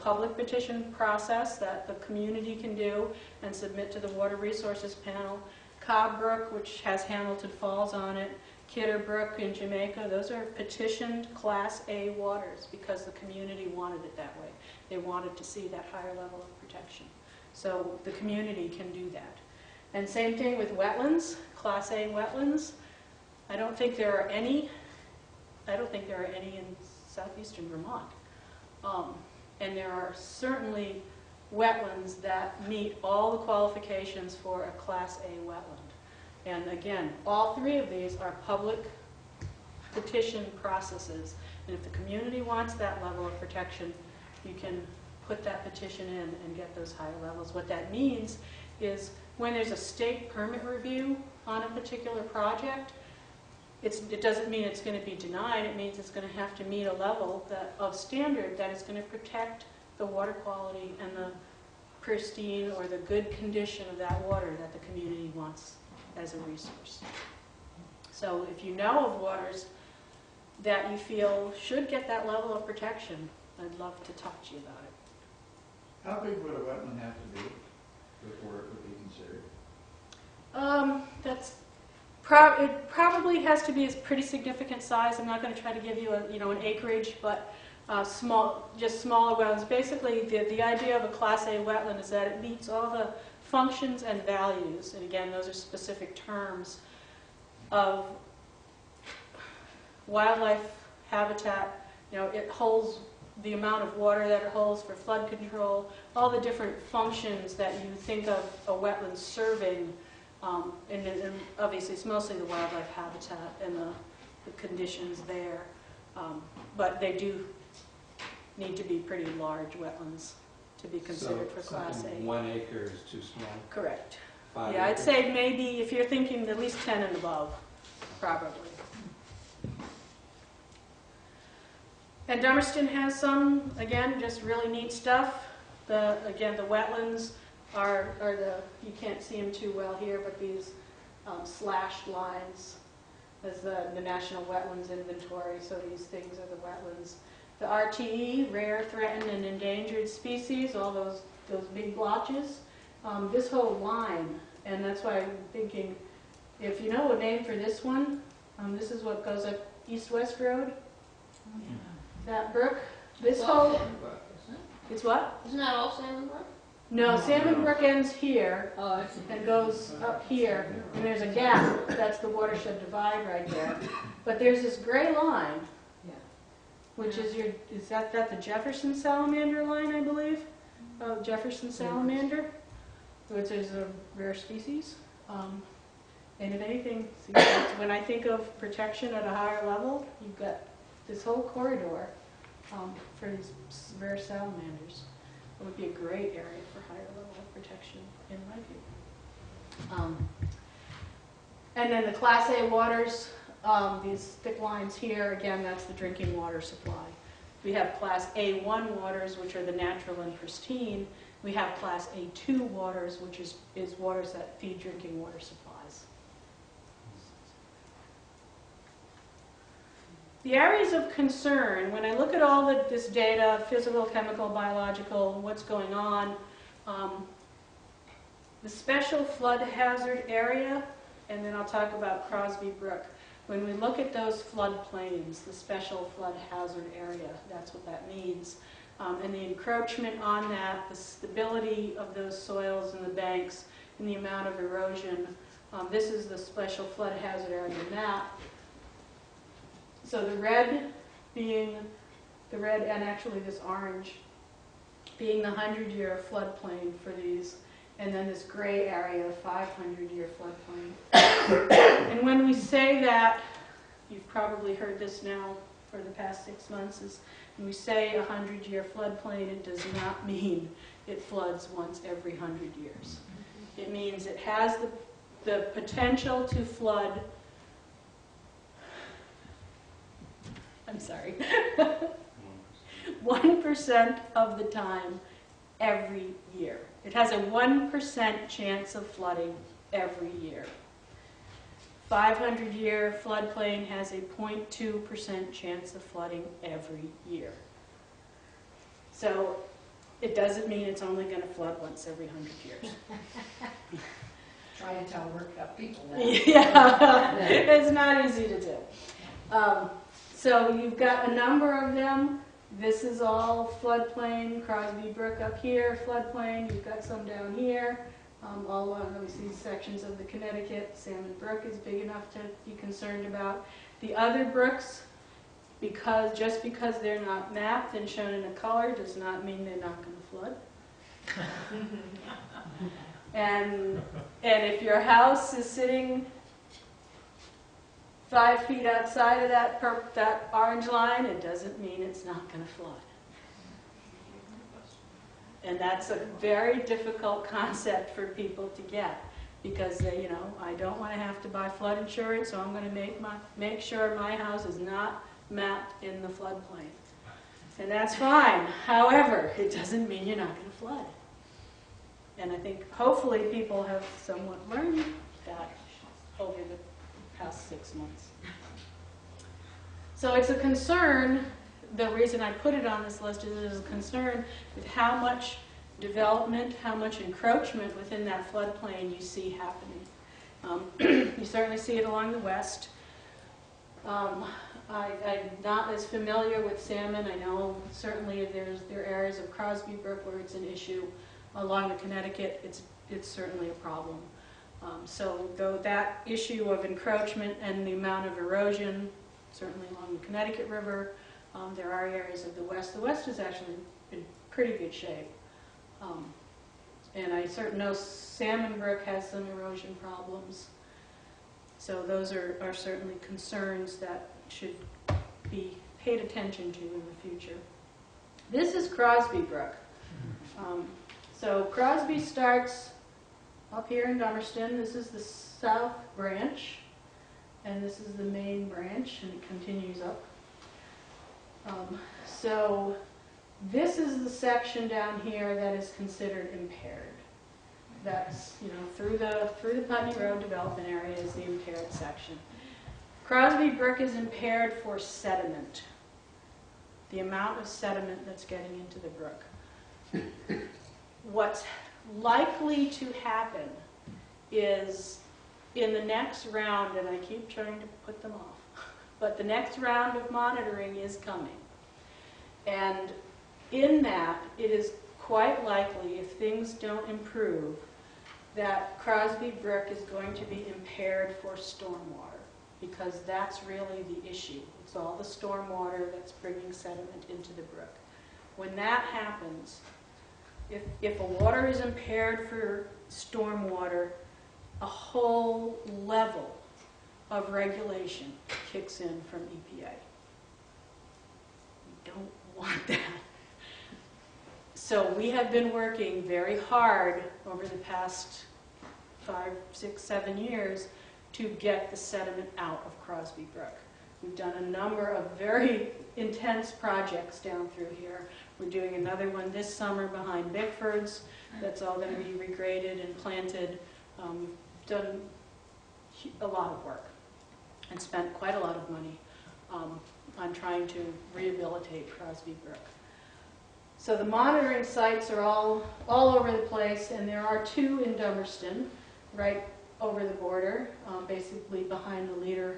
public petition process that the community can do and submit to the Water Resources Panel. Cobb Brook, which has Hamilton Falls on it, Kidder Brook in Jamaica, those are petitioned Class A waters because the community wanted it that way. They wanted to see that higher level of protection. So the community can do that. And same thing with wetlands, Class A wetlands. I don't think there are any in southeastern Vermont. And there are certainly wetlands that meet all the qualifications for a Class A wetland. And again, all three of these are public petition processes. And if the community wants that level of protection, you can put that petition in and get those higher levels. What that means is when there's a state permit review on a particular project, it doesn't mean it's going to be denied. It means it's going to have to meet a level of standard that is going to protect the water quality and the pristine or the good condition of that water that the community wants as a resource. So if you know of waters that you feel should get that level of protection, I'd love to talk to you about it. How big would a wetland have to be before it would be considered? It probably has to be a pretty significant size. I'm not going to try to give you an acreage, but just smaller wetlands. Basically, the idea of a Class A wetland is that it meets all the functions and values, and again, those are specific terms of wildlife habitat. It holds the amount of water that it holds for flood control, all the different functions that you think of a wetland serving. And obviously it's mostly the wildlife habitat and the conditions there. But they do need to be pretty large wetlands to be considered for Class A. 1 acre is too small? Correct. 5 Yeah, I'd acres? say maybe if you're thinking at least 10 and above, probably. And Dummerston has some, again, just really neat stuff. Again, the wetlands are you can't see them too well here, but these slashed lines as the National Wetlands Inventory, so these things are the wetlands. The RTE, rare, threatened, and endangered species, all those big blotches, this whole line, and that's why I'm thinking, if you know a name for this one, this is what goes up East-West Road, that brook, this whole, it's what? Isn't that all Salmon Brook? No, Salmon Brook ends here Oh, I see. and goes up here, and there's a gap. That's the watershed divide right there. But there's this gray line, which is is that the Jefferson salamander line, I believe? Oh, Jefferson salamander, which is a rare species. And if anything, when I think of protection at a higher level, you've got this whole corridor for these rare salamanders. It would be a great area for higher level of protection, in my view. And then the Class A waters, these thick lines here, again, that's the drinking water supply. We have Class A1 waters, which are the natural and pristine. We have Class A2 waters, which is waters that feed drinking water supplies. The areas of concern, when I look at all this data, physical, chemical, biological, what's going on, the special flood hazard area, and then I'll talk about Crosby Brook. When we look at those floodplains, the special flood hazard area, that's what that means. And the encroachment on that, the stability of those soils and the banks, and the amount of erosion. This is the special flood hazard area map. So the red being the red, and actually this orange being the 100-year floodplain for these, and then this gray area, 500-year floodplain. And when we say that, you've probably heard this now for the past 6 months, is when we say 100-year floodplain, it does not mean it floods once every 100 years. It means it has the potential to flood, I'm sorry, 1% of the time every year. It has a 1% chance of flooding every year. 500-year floodplain has a 0.2% chance of flooding every year. So it doesn't mean it's only going to flood once every 100 years. Try to tell worked up people that. Yeah, it's not easy to do. So you've got a number of them. This is all floodplain, Crosby Brook up here, floodplain. You've got some down here. All along these sections of the Connecticut. Salmon Brook is big enough to be concerned about. The other brooks, just because they're not mapped and shown in a color does not mean they're not going to flood. And if your house is sitting 5 feet outside of that orange line, it doesn't mean it's not going to flood. And that's a very difficult concept for people to get because they, I don't want to have to buy flood insurance, so I'm going to make sure my house is not mapped in the floodplain. And that's fine. However, it doesn't mean you're not going to flood. And I think hopefully people have somewhat learned that over the past 6 months. So it's a concern. The reason I put it on this list is there's a concern with how much development, how much encroachment within that floodplain you see happening. You certainly see it along the west. I'm not as familiar with salmon. I know certainly there are areas of Crosby Brook where it's an issue. Along the Connecticut, it's certainly a problem. So though that issue of encroachment and the amount of erosion, certainly along the Connecticut River, there are areas of the west. The west is actually in pretty good shape. And I certainly know Salmon Brook has some erosion problems. So those are certainly concerns that should be paid attention to in the future. This is Crosby Brook. So Crosby starts up here in Dummerston. This is the south branch, and this is the main branch, and it continues up. So this is the section down here that is considered impaired. That's, through the Putney Road development area is the impaired section. Crosby Brook is impaired for sediment, the amount of sediment that's getting into the brook. What's likely to happen is in the next round, and I keep trying to put them off, but the next round of monitoring is coming. And in that, it is quite likely, if things don't improve, that Crosby Brook is going to be impaired for stormwater, because that's really the issue. It's all the stormwater that's bringing sediment into the brook. When that happens, if a water is impaired for stormwater, a whole level of regulation kicks in from EPA. We don't want that. So we have been working very hard over the past 5, 6, 7 years to get the sediment out of Crosby Brook. We've done a number of very intense projects down through here. We're doing another one this summer behind Bickford's. That's all going to be regraded and planted. We've done a lot of work and spent quite a lot of money on trying to rehabilitate Crosby Brook. So the monitoring sites are all over the place, and there are 2 in Dummerston, right over the border, basically behind the Leader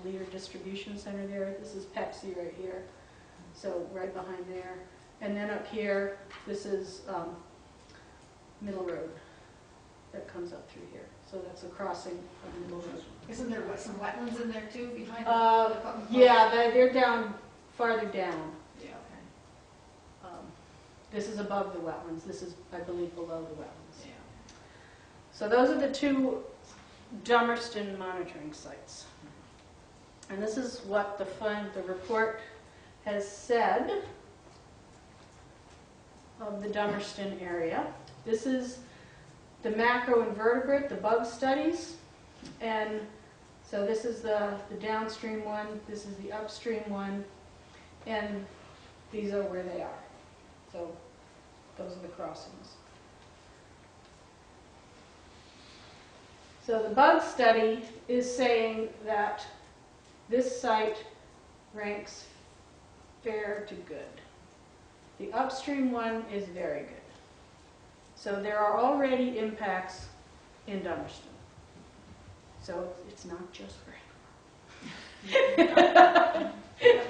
Leader Distribution Center there. This is Pepsi right here, so right behind there. And then up here, this is Middle Road that comes up through here. So that's a crossing of Middle Road. Isn't there some wetlands in there too behind Yeah, they're down, farther down. Yeah, okay. This is above the wetlands. This is, I believe, below the wetlands. Yeah. So those are the 2 Dummerston monitoring sites. And this is what the report has said of the Dummerston area. This is the macroinvertebrate, the bug studies. And so this is the downstream one, this is the upstream one, and these are where they are. So those are the crossings. So the bug study is saying that this site ranks fair to good. The upstream one is very good. So there are already impacts in Dummerston. So it's not just for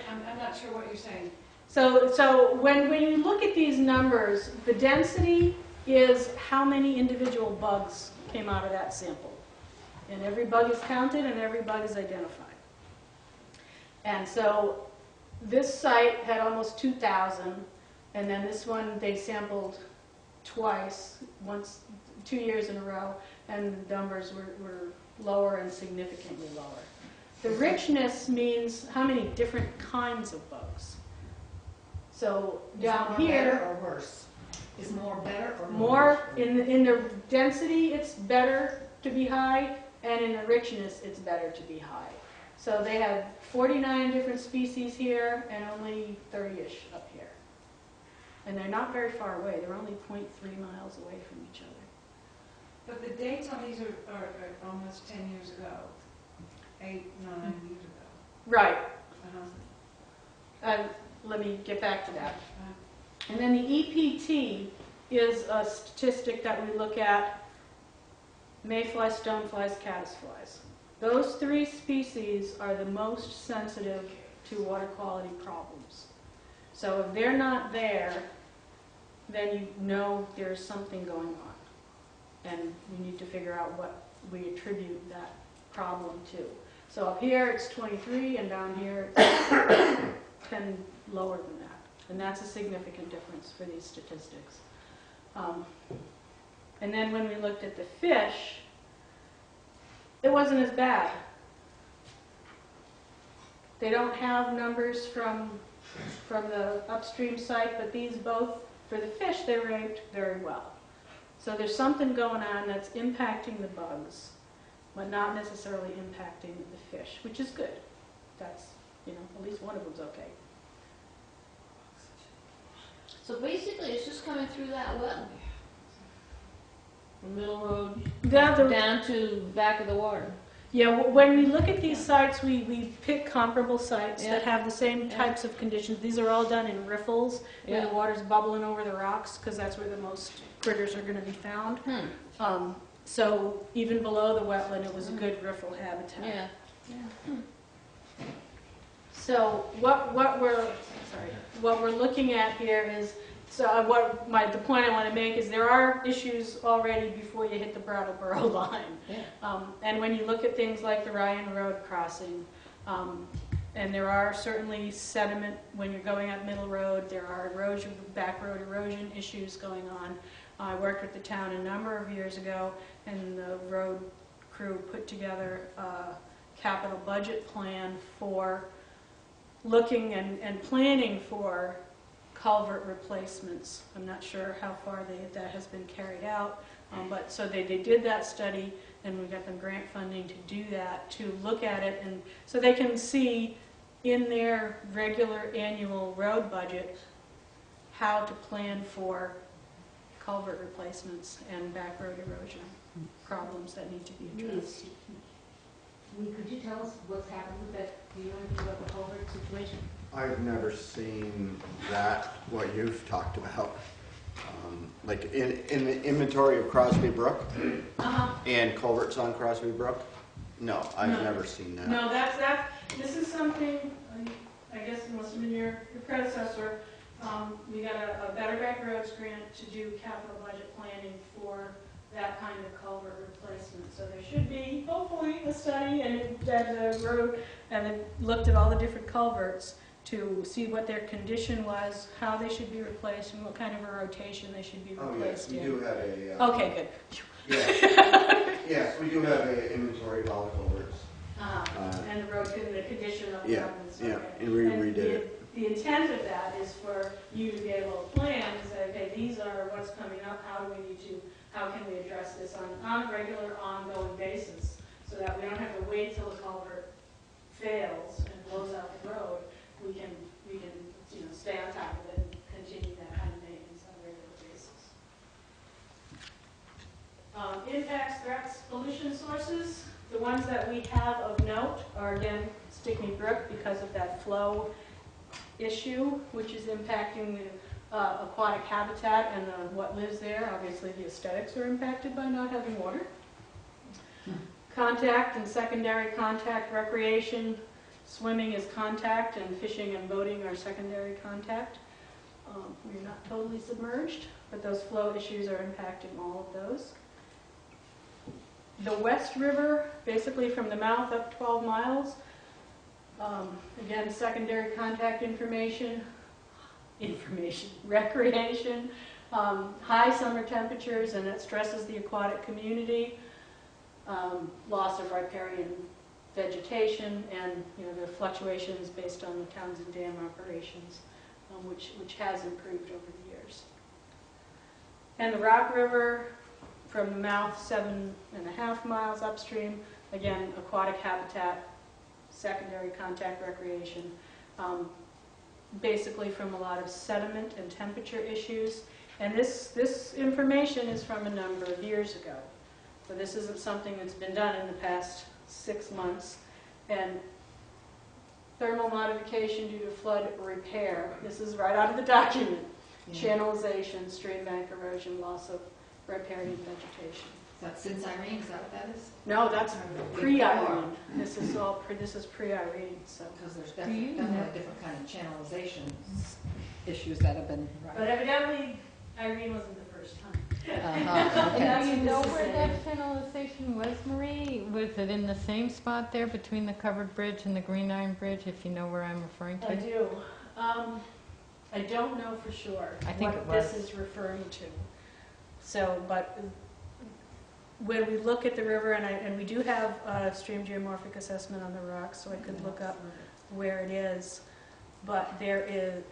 I'm not sure what you're saying. So when you look at these numbers, the density is how many individual bugs came out of that sample. And every bug is counted and every bug is identified. And so this site had almost 2,000, and then this one they sampled twice, once 2 years in a row, and the numbers were lower and significantly lower. The richness means how many different kinds of bugs. So down here, Better or worse? Is more better or more in the density, it's better to be high, and in the richness, it's better to be high. So they had 49 different species here and only 30-ish up here. And they're not very far away. They're only 0.3 miles away from each other. But the dates on these are almost 10 years ago, 8, 9 years ago. Right. Uh-huh. Let me get back to that. And then the EPT is a statistic that we look at: mayflies, stoneflies, caddisflies. Those 3 species are the most sensitive to water quality problems. So if they're not there, then you know there's something going on. And we need to figure out what we attribute that problem to. So up here it's 23, and down here it's 10 lower than that. And that's a significant difference for these statistics. And then when we looked at the fish, it wasn't as bad. They don't have numbers from the upstream site, but these both, for the fish, they ranked very well. So there's something going on that's impacting the bugs, but not necessarily impacting the fish, which is good. That's, at least one of them's okay. So basically, it's just coming through that well. From Middle Road down to back of the water. Yeah, when we look at these sites, we pick comparable sites that have the same types of conditions. These are all done in riffles, where the water's bubbling over the rocks, because that's where the most critters are going to be found. So even below the wetland, it was a good riffle habitat. So what we're looking at here is, the point I want to make is there are issues already before you hit the Brattleboro line. And when you look at things like the Ryan Road crossing, and there are certainly sediment when you're going up Middle Road, there are back road erosion issues going on. I worked with the town a number of years ago, and the road crew put together a capital budget plan for looking and planning for culvert replacements. I'm not sure how far that has been carried out, but so they did that study, and we got them grant funding to do that, to look at it, and so they can see in their regular annual road budget how to plan for culvert replacements and back road erosion problems that need to be addressed. Could you tell us what's happened with that? Do you know anything about the culvert situation? I've never seen that, what you've talked about. Like in the inventory of Crosby Brook and culverts on Crosby Brook? No, I've never seen that. No, this is something, I guess it must have been your predecessor. We got a Better Back Roads grant to do capital budget planning for that kind of culvert replacement. So there should be, hopefully, a study and the road, and then looked at all the different culverts to see what their condition was, how they should be replaced, and what kind of a rotation they should be replaced in. Oh, yes, we do have a... Okay, good. Yes, we do have an inventory of all the culverts. And the road, the condition of Yeah, them. and we redid it. The intent of that is for you to be able to plan and say, okay, these are what's coming up, how can we address this on a regular, ongoing basis, so that we don't have to wait till the culvert fails and blows out the road. We can stay on top of it and continue that kind of maintenance on a regular basis. Impacts, threats, pollution sources. The ones that we have of note are, again, Stickney Brook, because of that flow issue, which is impacting the aquatic habitat and what lives there. Obviously, the aesthetics are impacted by not having water. Contact and secondary contact recreation. Swimming is contact, and fishing and boating are secondary contact. We're not totally submerged, but those flow issues are impacting all of those. The West River, basically from the mouth up 12 miles, again, secondary contact information, recreation, high summer temperatures, and it stresses the aquatic community, loss of riparian vegetation, and the fluctuations based on the Townsend Dam operations, which has improved over the years. And the Rock River, from the mouth 7.5 miles upstream, again, aquatic habitat, secondary contact recreation, basically from a lot of sediment and temperature issues. And this information is from a number of years ago. So this isn't something that's been done in the past 6 months. And thermal modification due to flood repair, this is right out of the document. Yeah. Channelization, stream bank erosion, loss of riparian vegetation. Is that since Irene? Is that what that is? No, that's pre-Irene. This is all this is pre-Irene. So because there's definitely a different kind of channelization issues that have been. Right. But evidently, Irene wasn't the first time. And do you know where that channelization was, Marie? Was it in the same spot there between the covered bridge and the Green Iron Bridge, if you know where I'm referring to? I do. I don't know for sure what this is referring to. So, but when we look at the river, and we do have a stream geomorphic assessment on the rocks, so I could look up where it is. But there is,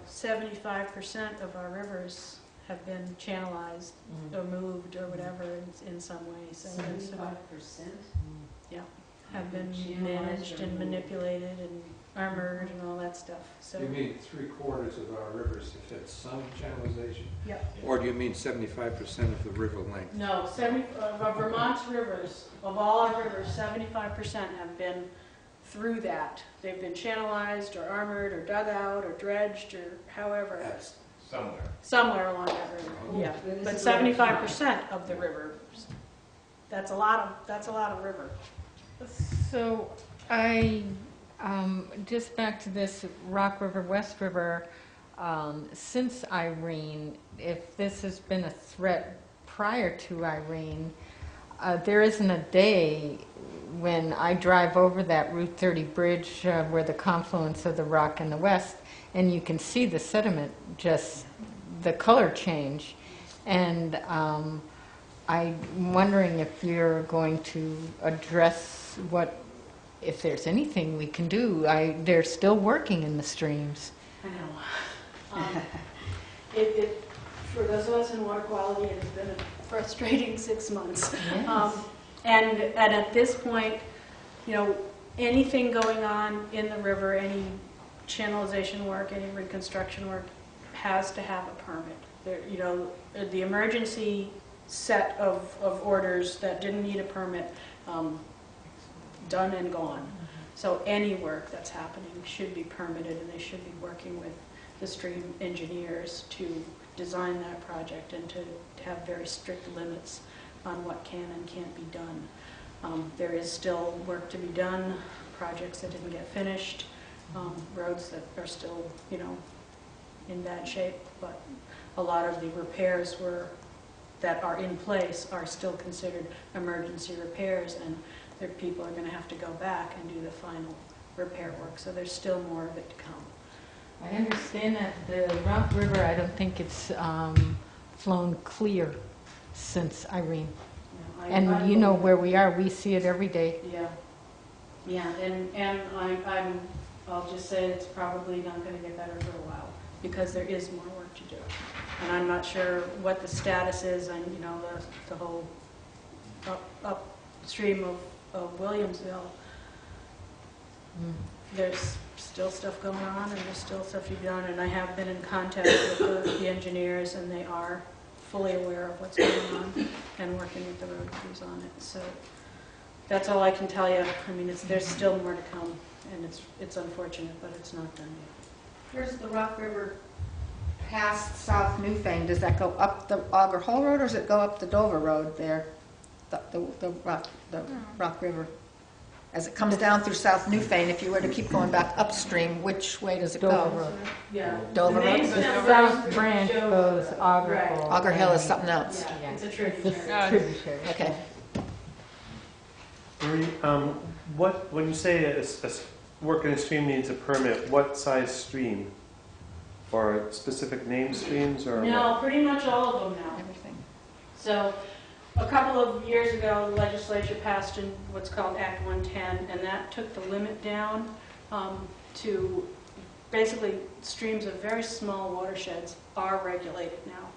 75% of our rivers have been channelized or moved or whatever in some way. So 75%? Yeah, have been managed and manipulated and armored and all that stuff. So You mean 3/4 of our rivers have had some channelization? Yeah. Or do you mean 75% of the river length? No, of Vermont's rivers, of all our rivers, 75% have been through that. They've been channelized or armored or dug out or dredged or however. That's Somewhere along that river. Yeah, but 75% of the river. That's a lot of river. So just back to this Rock River, West River, since Irene, if this has been a threat prior to Irene, there isn't a day when I drive over that Route 30 bridge where the confluence of the Rock and the West, and you can see the sediment, just the color change. And I'm wondering if you're going to address if there's anything we can do. They're still working in the streams. I know. For those of us in water quality, it's been a frustrating 6 months. Yes. And at this point, anything going on in the river, any channelization work, any reconstruction work, has to have a permit. The emergency set of orders that didn't need a permit, done and gone. So any work that's happening should be permitted, and they should be working with the stream engineers to design that project and to have very strict limits on what can and can't be done. There is still work to be done, projects that didn't get finished, roads that are still, in bad shape, but a lot of the repairs that are in place are still considered emergency repairs, and people are going to have to go back and do the final repair work. So there's still more of it to come. I understand that the Rock River, I don't think it's flown clear since Irene. And you know where we are, we see it every day. Yeah, and I'll just say it's probably not going to get better for a while, because there is more work to do. And I'm not sure what the status is on, the whole upstream of Williamsville. There's still stuff going on, and there's still stuff to be done, and I have been in contact with the engineers, and they are fully aware of what's going on and working with the road crews on it. So that's all I can tell you. I mean, there's still more to come, and it's unfortunate, but it's not done yet. Where's the Rock River past South Newfane? Does that go up the Auger Hole Road, or does it go up the Dover Road there? the Rock River. As it comes down through South Newfane, if you were to keep going back upstream, which way does it go? Dover Road. Yeah. Dover The main Road? The stem south goes branch to goes Dover. Auger Right. Hole. Auger Hill is something else. Yeah, it's a This tributary. tributary. Okay. Marie, when you say work in a stream needs a permit, what size stream? Or specific name streams or No, what? pretty much all of them now. Everything. So, a couple of years ago, the legislature passed in what's called Act 110, and that took the limit down to basically streams of very small watersheds are regulated now.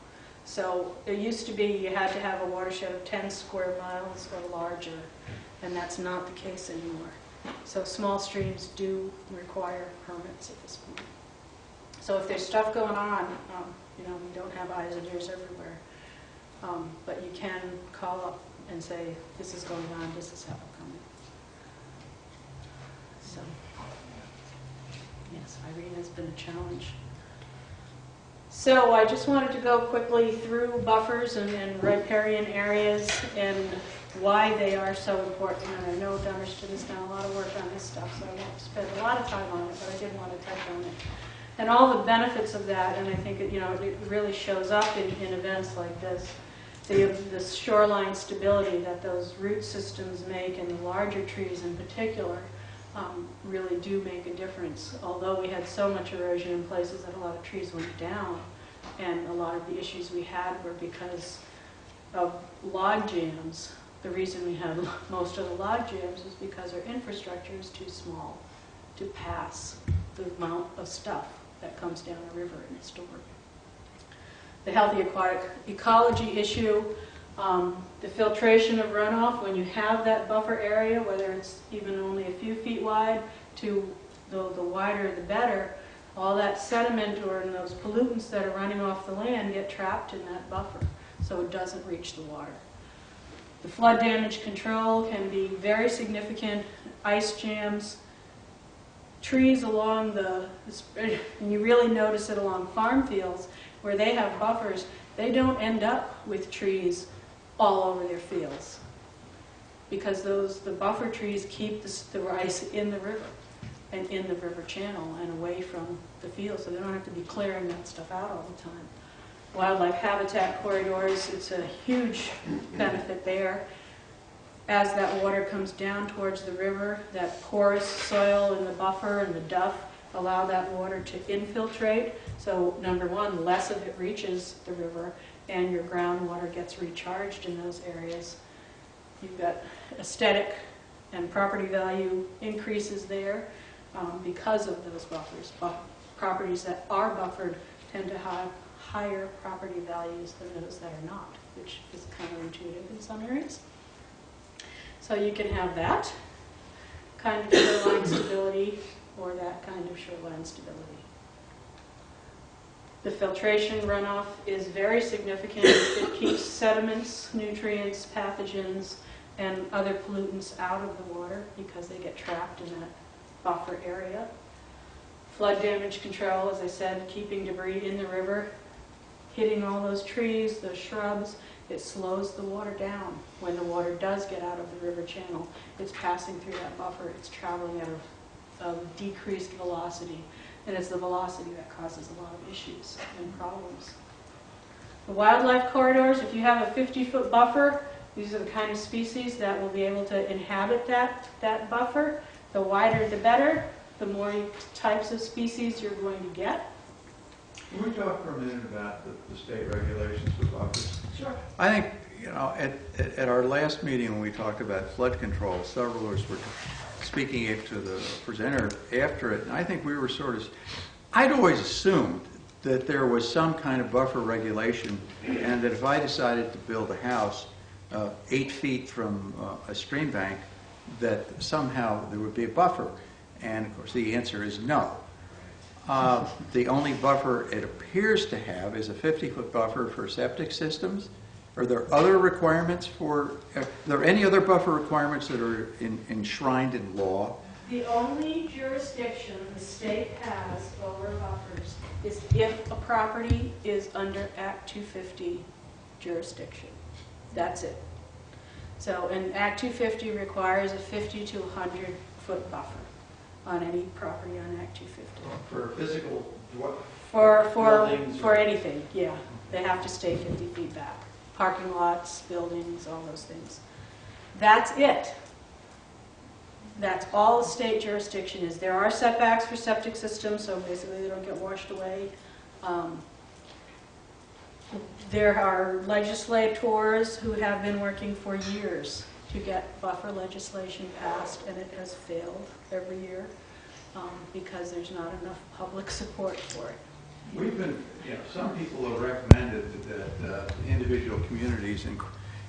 So, it used to be you had to have a watershed of 10 square miles or larger, and that's not the case anymore. So, small streams do require permits at this point. So if there's stuff going on, we don't have eyes and ears everywhere. But you can call up and say, this is going on, this is how we're coming. So, yes, Irene has been a challenge. So I just wanted to go quickly through buffers and riparian areas and why they are so important. And I know Dummerston has done a lot of work on this stuff, so I won't spend a lot of time on it, but I did want to touch on it. And all the benefits of that, and I think it really shows up in events like this. The shoreline stability that those root systems make, and the larger trees in particular, really do make a difference. Although we had so much erosion in places that a lot of trees went down, and a lot of the issues we had were because of log jams. The reason we had most of the log jams is because our infrastructure is too small to pass the amount of stuff that comes down a river and is stored. The healthy aquatic ecology issue, the filtration of runoff, when you have that buffer area, whether it's even only a few feet wide to the wider the better, all that sediment or those pollutants that are running off the land get trapped in that buffer, so it doesn't reach the water. The flood damage control can be very significant. Ice jams, trees along and you really notice it along farm fields where they have buffers, they don't end up with trees all over their fields because the buffer trees keep the ice in the river and in the river channel and away from the field, so they don't have to be clearing that stuff out all the time. Wildlife habitat corridors, it's a huge benefit there. As that water comes down towards the river, that porous soil in the buffer and the duff allow that water to infiltrate. So number one, less of it reaches the river and your groundwater gets recharged in those areas. You've got aesthetic and property value increases there because of those buffers. Properties that are buffered tend to have higher property values than those that are not, which is counterintuitive in some areas. So you can have that kind of shoreline stability or that kind of shoreline stability. The filtration runoff is very significant. It keeps sediments, nutrients, pathogens, and other pollutants out of the water because they get trapped in that buffer area. Flood damage control, as I said, keeping debris in the river, hitting all those trees, those shrubs, it slows the water down. When the water does get out of the river channel, it's passing through that buffer, it's traveling at a decreased velocity, and it's the velocity that causes a lot of issues and problems. The wildlife corridors, if you have a 50-foot buffer, these are the kind of species that will be able to inhabit that buffer. The wider the better, the more types of species you're going to get. Can we talk for a minute about the state regulations for buffers? Sure. I think, at our last meeting when we talked about flood control, several of us were speaking it to the presenter after it, and I think we were I'd always assumed that there was some kind of buffer regulation, and that if I decided to build a house 8 feet from a stream bank, that somehow there would be a buffer. And of course the answer is no. The only buffer it appears to have is a 50-foot buffer for septic systems. Are there other requirements are there any other buffer requirements that are enshrined in law? The only jurisdiction the state has over buffers is if a property is under Act 250 jurisdiction. That's it. So, and Act 250 requires a 50 to 100 foot buffer on any property on Act 250. For physical, For anything, yeah. They have to stay 50 feet back. Parking lots, buildings, all those things. That's it. That's all the state jurisdiction is. There are setbacks for septic systems, so basically they don't get washed away. There are legislators who have been working for years to get buffer legislation passed, and it has failed every year because there's not enough public support for it. We've been, some people have recommended that individual communities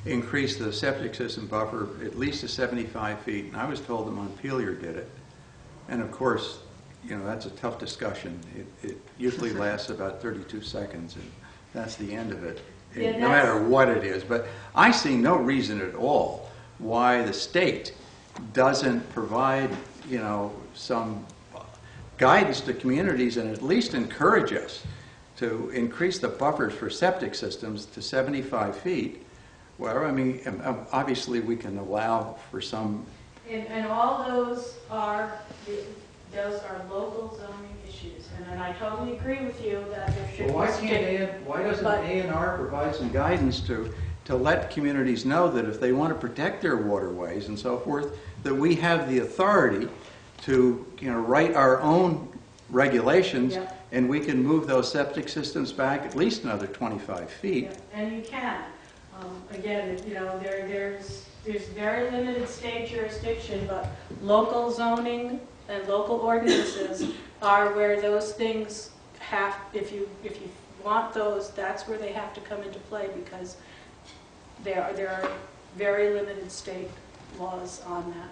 increase the septic system buffer at least to 75 feet, and I was told that Montpelier did it. And of course, that's a tough discussion. It usually lasts about 32 seconds, and that's the end of it, no matter what it is. But I see no reason at all why the state doesn't provide, some guidance to communities and at least encourage us to increase the buffers for septic systems to 75 feet. Well, I mean, obviously we can allow for some... And all those are local zoning issues. And I totally agree with you that there should be... Well, why doesn't A&R provide some guidance to let communities know that if they want to protect their waterways and so forth, that we have the authority to write our own regulations, and we can move those septic systems back at least another 25 feet. Yeah, and you can. Again, there's very limited state jurisdiction, but local zoning and local ordinances are where those things have, if you want those, that's where they have to come into play, because there are very limited state laws on that.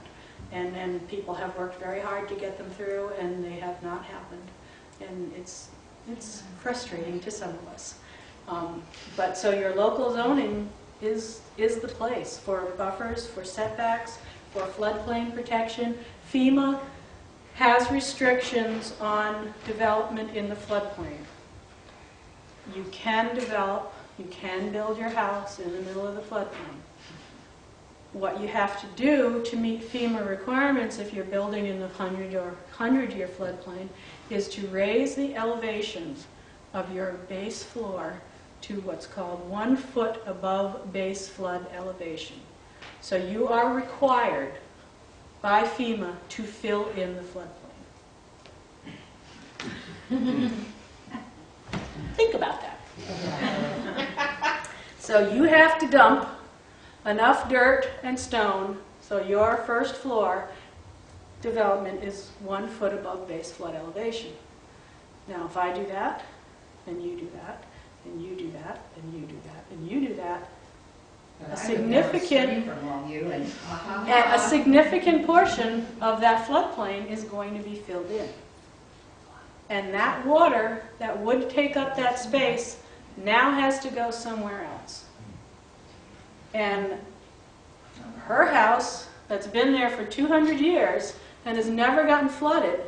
And people have worked very hard to get them through, and they have not happened. And it's frustrating to some of us. But so your local zoning is the place for buffers, for setbacks, for floodplain protection. FEMA has restrictions on development in the floodplain. You can develop, you can build your house in the middle of the floodplain. What you have to do to meet FEMA requirements if you're building in the 100-year floodplain is to raise the elevations of your base floor to what's called 1 foot above base flood elevation. So you are required by FEMA to fill in the floodplain. Think about that. So you have to dump enough dirt and stone so your first floor development is 1 foot above base flood elevation. Now if I do that, and you do that, and you do that, and you do that, and you do that, a significant portion of that floodplain is going to be filled in. And that water that would take up that space now has to go somewhere else. And her house, that's been there for 200 years and has never gotten flooded,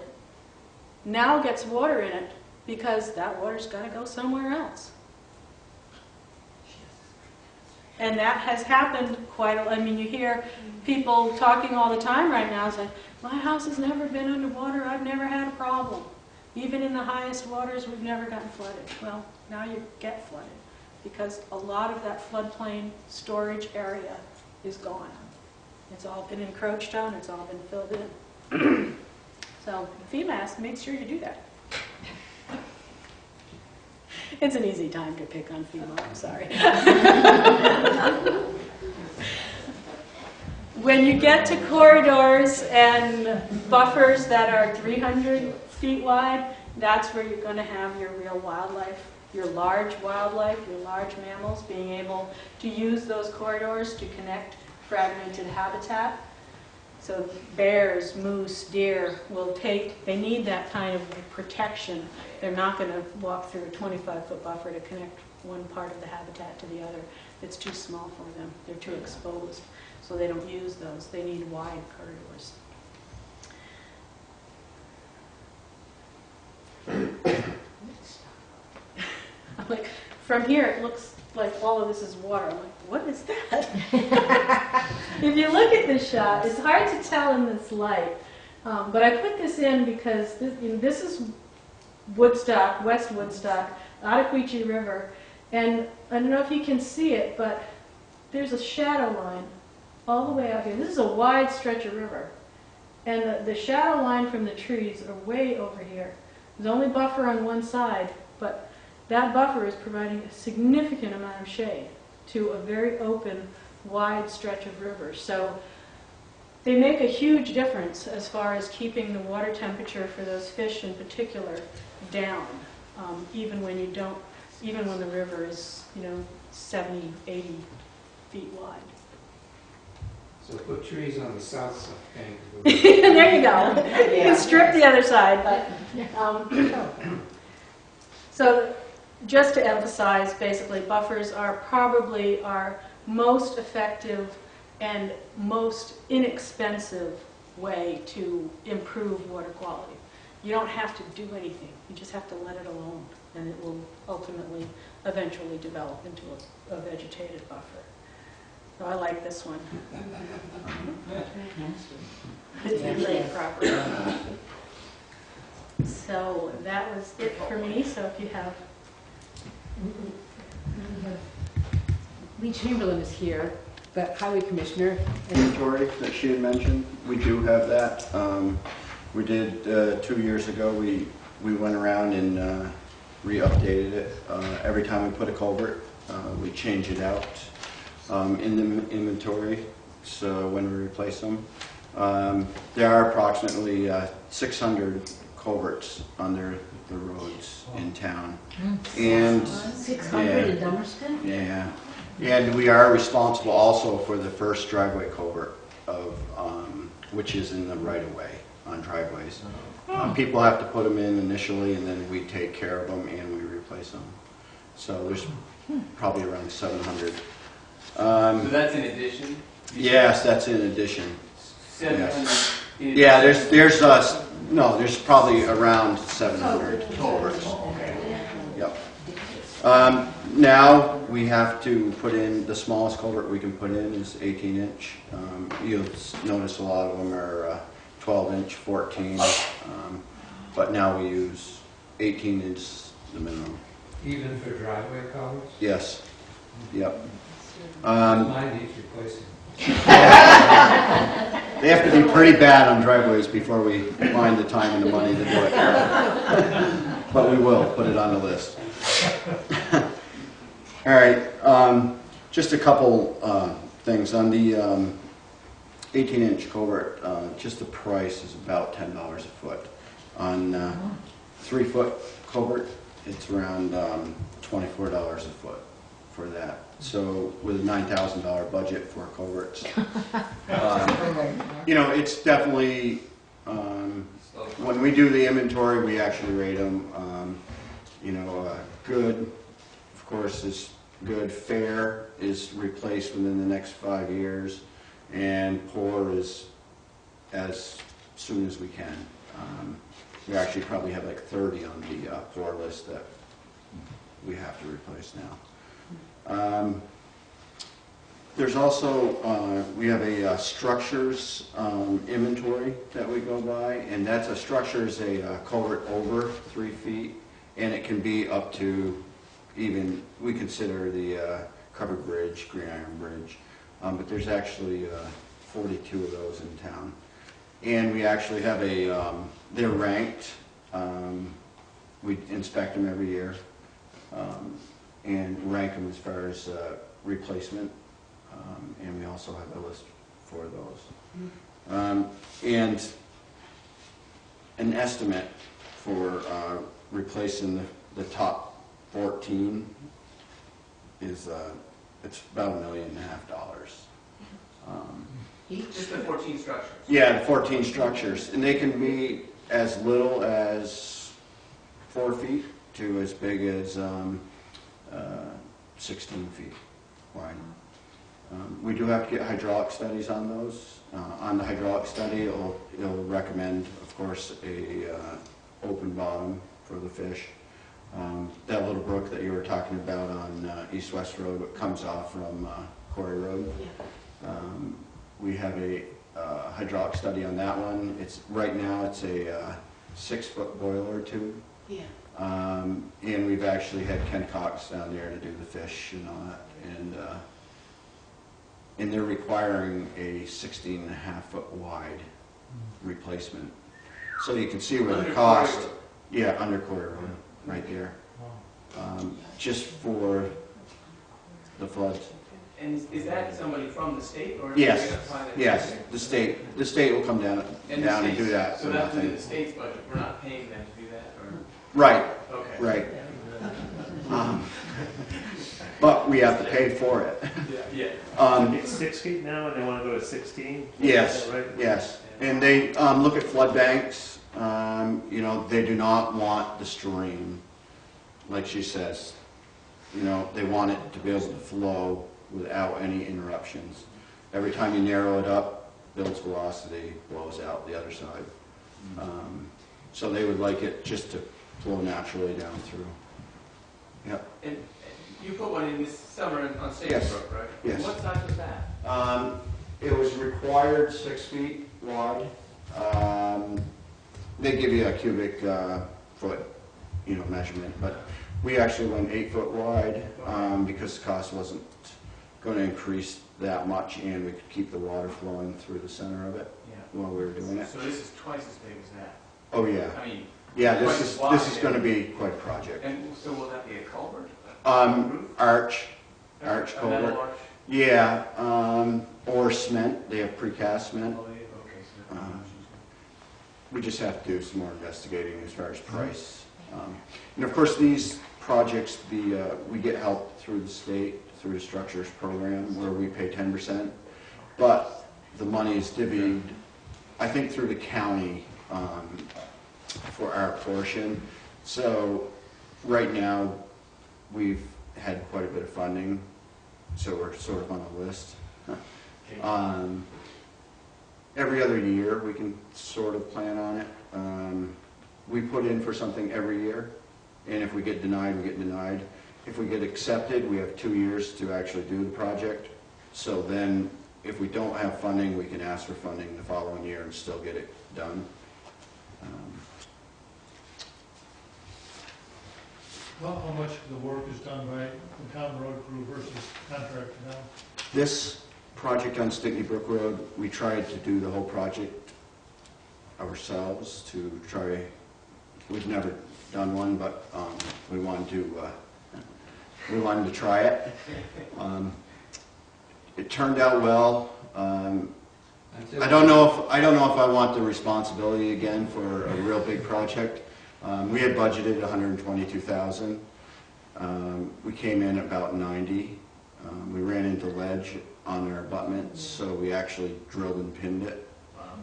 now gets water in it because that water's got to go somewhere else. And that has happened quite a lot. I mean, you hear people talking all the time right now. It's like, my house has never been underwater. I've never had a problem. Even in the highest waters, we've never gotten flooded. Well, now you get flooded because a lot of that floodplain storage area is gone. It's all been encroached on. It's all been filled in. So FEMA makes sure you do that. It's an easy time to pick on FEMA, I'm sorry. When you get to corridors and buffers that are 300 feet wide, that's where you're going to have your real wildlife, your large mammals being able to use those corridors to connect fragmented habitat. So bears, moose, deer they need that kind of protection. They're not going to walk through a 25-foot buffer to connect one part of the habitat to the other. It's too small for them. They're too exposed. So they don't use those. They need wide corridors. I'm like, from here it looks like all of this is water. I'm like, what is that? If you look at this shot, it's hard to tell in this light, but I put this in because this is Woodstock, West Woodstock, Ottaquechee River, and I don't know if you can see it, but there's a shadow line all the way out here. This is a wide stretch of river, and the shadow line from the trees are way over here. There's only buffer on one side, but that buffer is providing a significant amount of shade to a very open, wide stretch of river. So they make a huge difference as far as keeping the water temperature for those fish in particular down, even when the river is, 70, 80 feet wide. So put trees on the south side. There you go. You can strip the other side, but so just to emphasize, basically, buffers are probably our most effective and most inexpensive way to improve water quality. You don't have to do anything. You just have to let it alone, and it will ultimately, eventually develop into a vegetated buffer. So I like this one. It's laid properly. So that was it for me. So if you have... Lee Chamberlain is here, the highway commissioner. Inventory that she had mentioned, we do have that. We did 2 years ago, we went around and re-updated it. Every time we put a culvert, we change it out in the inventory, so when we replace them. There are approximately 600 culverts under the roads in town. And 600 in Dummerston? yeah. And we are responsible also for the first driveway culvert of, which is in the right-of-way on driveways. People have to put them in initially, and then we take care of them and we replace them. So there's probably around 700. So that's in addition? Yes, that's in addition. 700? Yes. Yeah, there's probably around 700 culverts. Yep. Now we have to put in, the smallest culvert we can put in is 18-inch. You'll notice a lot of them are 12-inch, 14, but now we use 18 is the minimum. Even for driveway culverts? Yes. Yep. Mine needs replacing. They have to be pretty bad on driveways before we find the time and the money to do it. But we will put it on the list. All right, just a couple things. On the 18-inch culvert, just the price is about $10 a foot. On 3-foot culvert, it's around $24 a foot for that. So with a $9,000 budget for culverts, it's definitely, when we do the inventory, we actually rate them. Good, of course, is good. Fair is replaced within the next 5 years, and poor is as soon as we can. We actually probably have like 30 on the poor list that we have to replace now. There's also, we have a structures inventory that we go by, and that's a structure is a culvert over 3 feet, and it can be up to even, we consider the covered bridge, green iron bridge, but there's actually 42 of those in town. And we actually have they're ranked, we inspect them every year, and rank them as far as replacement, and we also have a list for those. And an estimate for replacing the top 14 is it's about $1.5 million. Just the 14 structures? Yeah, the 14 structures, and they can be as little as 4 feet to as big as 16 feet wide. We do have to get hydraulic studies on those. On the hydraulic study, it'll recommend, of course, a open bottom for the fish. That little brook that you were talking about on East-West Road, what comes off from Quarry Road, we have a hydraulic study on that one. Right now it's a 6-foot boiler tube. Yeah. And we've actually had Ken Cox down there to do the fish and all that. And they're requiring a 16.5-foot wide replacement. So you can see where the cost, yeah, under quarter road, right there. Just for the floods. And is that somebody from the state or? Yes, yes, the state will come down and do that. So that's within the state's budget, we're not paying them to do that, or? Right, Okay. right. But we have to pay for it. Yeah. It's 6 feet now, and they want to go to 16? Yes, Is that right? yes. And they look at flood banks. You know, they do not want the stream, like she says. You know, they want it to be able to flow without any interruptions. Every time you narrow it up, builds velocity, blows out the other side. So they would like it just to flow naturally down through. Yep. And you put one in this summer on State Yes. Brook, right? Yes. What size was that? It was required 6 feet wide. They give you a cubic foot, you know, measurement, but we actually went 8 foot wide because the cost wasn't going to increase that much, and we could keep the water flowing through the center of it while we were doing it. So this is twice as big as that? Oh yeah, I mean, yeah. twice as wide, This is going to be quite a project. And so will that be a culvert? Arch Metal culvert. arch? Yeah, or cement. They have precast cement. Oh, okay, so We just have to do some more investigating as far as price. And of course, these projects, we get help through the state, through the structures program, where we pay 10%. But the money is divvied, I think, through the county for our portion. So right now, we've had quite a bit of funding, so we're sort of on the list. Every other year, we can sort of plan on it. We put in for something every year, and if we get denied, we get denied. If we get accepted, we have 2 years to actually do the project. So then, if we don't have funding, we can ask for funding the following year and still get it done. Well, how much of the work is done by the town road crew versus contracted now? This project on Stickney Brook Road, we tried to do the whole project ourselves to try. We've never done one, but we wanted to try it. It turned out well. I don't know if I want the responsibility again for a real big project. We had budgeted $122,000. We came in about 90. We ran into ledge on our abutments, so we actually drilled and pinned it,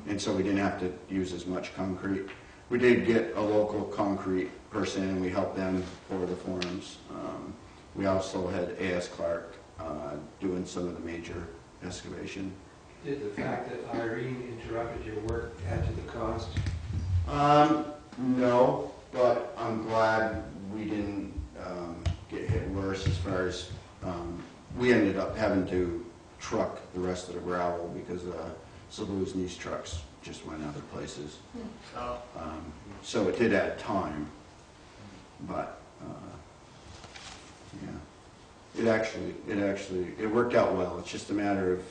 and so we didn't have to use as much concrete. We did get a local concrete person, and we helped them pour the forms. We also had A.S. Clark doing some of the major excavation. Did the fact that Irene interrupted your work add to the cost? No, but I'm glad we didn't get hit worse as far as we ended up having to truck the rest of the gravel because Salu's niece trucks just went other places. So it did add time, but yeah, it worked out well. It's just a matter of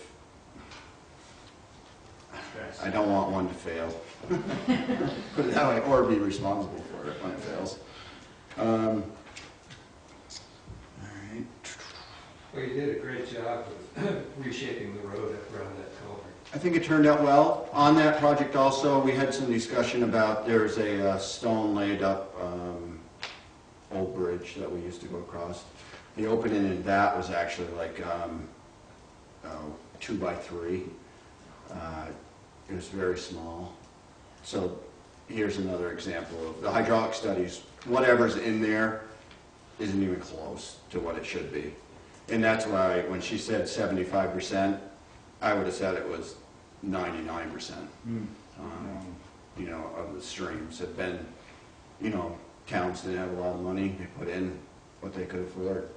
I don't want one to fail. Put it that way, or be responsible for it when it fails. All right. Well, you did a great job of reshaping the road around that culvert. I think it turned out well. On that project also, we had some discussion about there's a stone laid up old bridge that we used to go across. The opening in that was actually like 2 by 3. It was very small. So here's another example of the hydraulic studies. Whatever's in there isn't even close to what it should be. And that's why when she said 75%, I would have said it was 99%. You know, of the streams have been, you know, towns didn't have a lot of money. They put in what they could afford.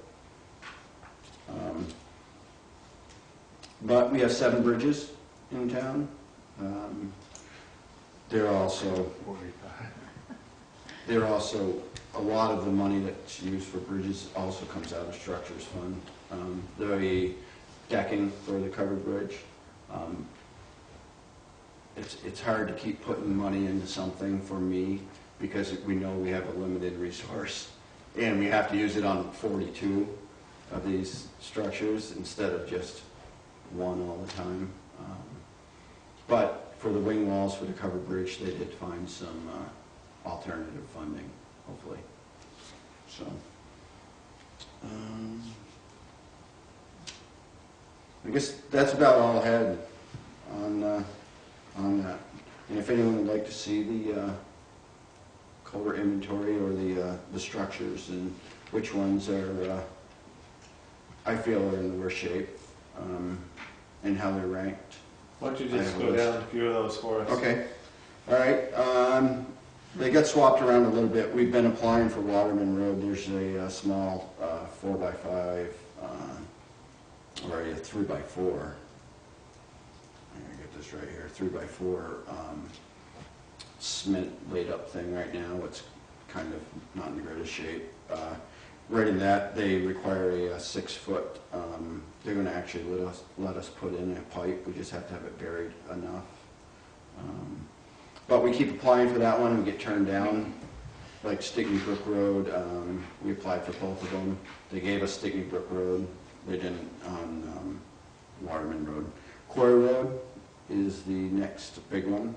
But we have 7 bridges in town. They're also, a lot of the money that's used for bridges also comes out of structures fund. The decking for the covered bridge. It's hard to keep putting money into something for me because we know we have a limited resource. And we have to use it on 42 of these structures instead of just one all the time. But for the wing walls for the covered bridge, they did find some alternative funding, hopefully. So, I guess that's about all I had on that. And if anyone would like to see the culvert inventory or the structures and which ones are, I feel are in the worst shape, and how they're ranked. Why don't you just go down a few of those for us? Okay. All right. They got swapped around a little bit. We've been applying for Waterman Road. There's a small 4x5 or a 3x4. I'm gonna get this right here. 3x4 cement laid up thing right now. It's kind of not in the greatest shape. Right in that, they require a 6-foot. They're going to actually let us put in a pipe. We just have to have it buried enough. But we keep applying for that one. We get turned down. Like Stickney Brook Road, we applied for both of them. They gave us Stickney Brook Road. They didn't on Waterman Road. Quarry Road is the next big one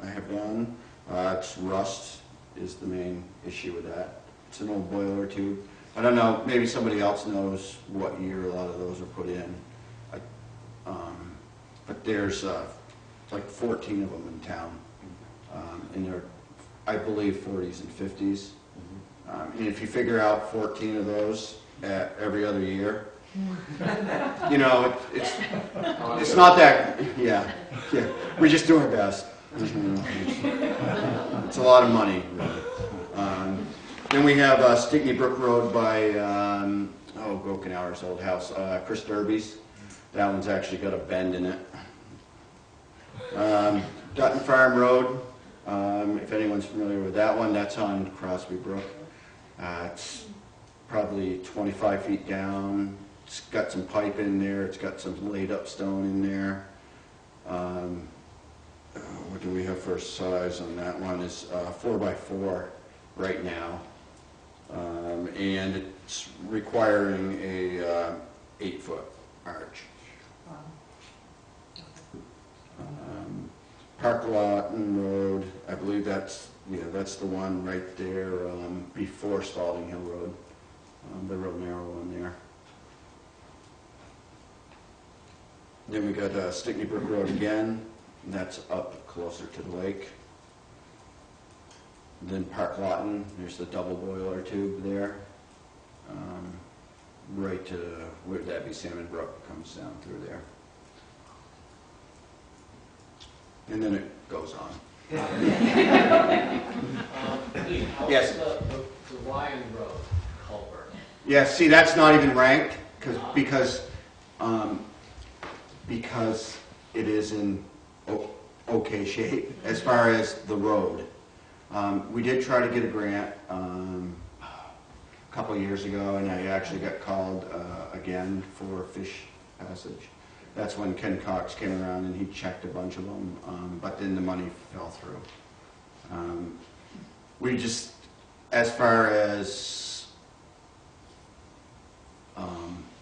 I have done. It's rust is the main issue with that. It's an old boiler tube. I don't know, maybe somebody else knows what year a lot of those are put in. But there's like 14 of them in town. And they're, I believe, 40s and 50s. And if you figure out 14 of those every other year, you know, it's not that, yeah. We just do our best. It's a lot of money. Then we have Stickney Brook Road by, Broken Hour's old house, Chris Derby's. That one's actually got a bend in it. Dutton Farm Road, if anyone's familiar with that one, that's on Crosby Brook. It's probably 25 feet down. It's got some pipe in there. It's got some laid up stone in there. What do we have for a size on that one? Is 4x4 right now. And it's requiring a 8-foot arch. Park Lawton Road, I believe that's the one right there before Spalding Hill Road, the real narrow one there. Then we got Stickney Brook Road again, and that's up closer to the lake. Then Park Lawton, there's the double boiler tube there, right to where that be Salmon Brook comes down through there. And then it goes on. Yes. The Ryan Road culvert. Yeah, see, that's not even ranked because it is in okay shape as far as the road. We did try to get a grant a couple of years ago, and I actually got called again for fish passage. That's when Ken Cox came around and he checked a bunch of them, but then the money fell through. We just, as far as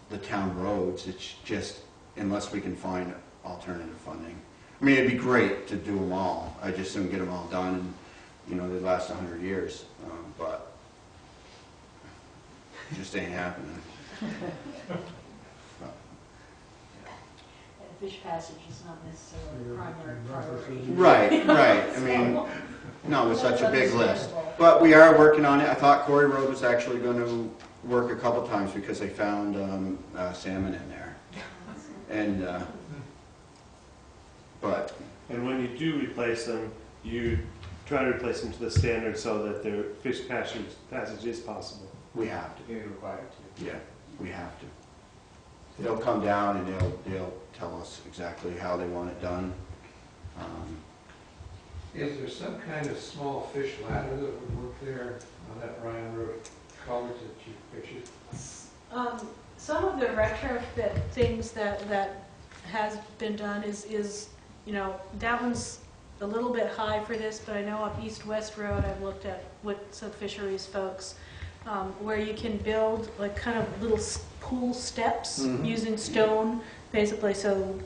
the town roads, it's just, unless we can find alternative funding. I mean, it'd be great to do them all. I just didn't get them all done, and you know, they last 100 years, but it just ain't happening. Fish passage is not necessarily a primary priority. Right. I mean, not with such a big list. But we are working on it. I thought Quarry Road was actually going to work a couple times because they found salmon in there. And, but... And when you do replace them, you try to replace them to the standard so that their fish passage is possible. We have to. You're required to. Yeah, we have to. they'll come down and they'll tell us exactly how they want it done. Is there some kind of small fish ladder that would work there on that Ryan Road culvert that you pictured? Some of the retrofit things that has been done is, you know, that one's a little bit high for this, but I know up East-West Road, I've looked at with some fisheries folks, where you can build like kind of little pool steps using stone, basically, so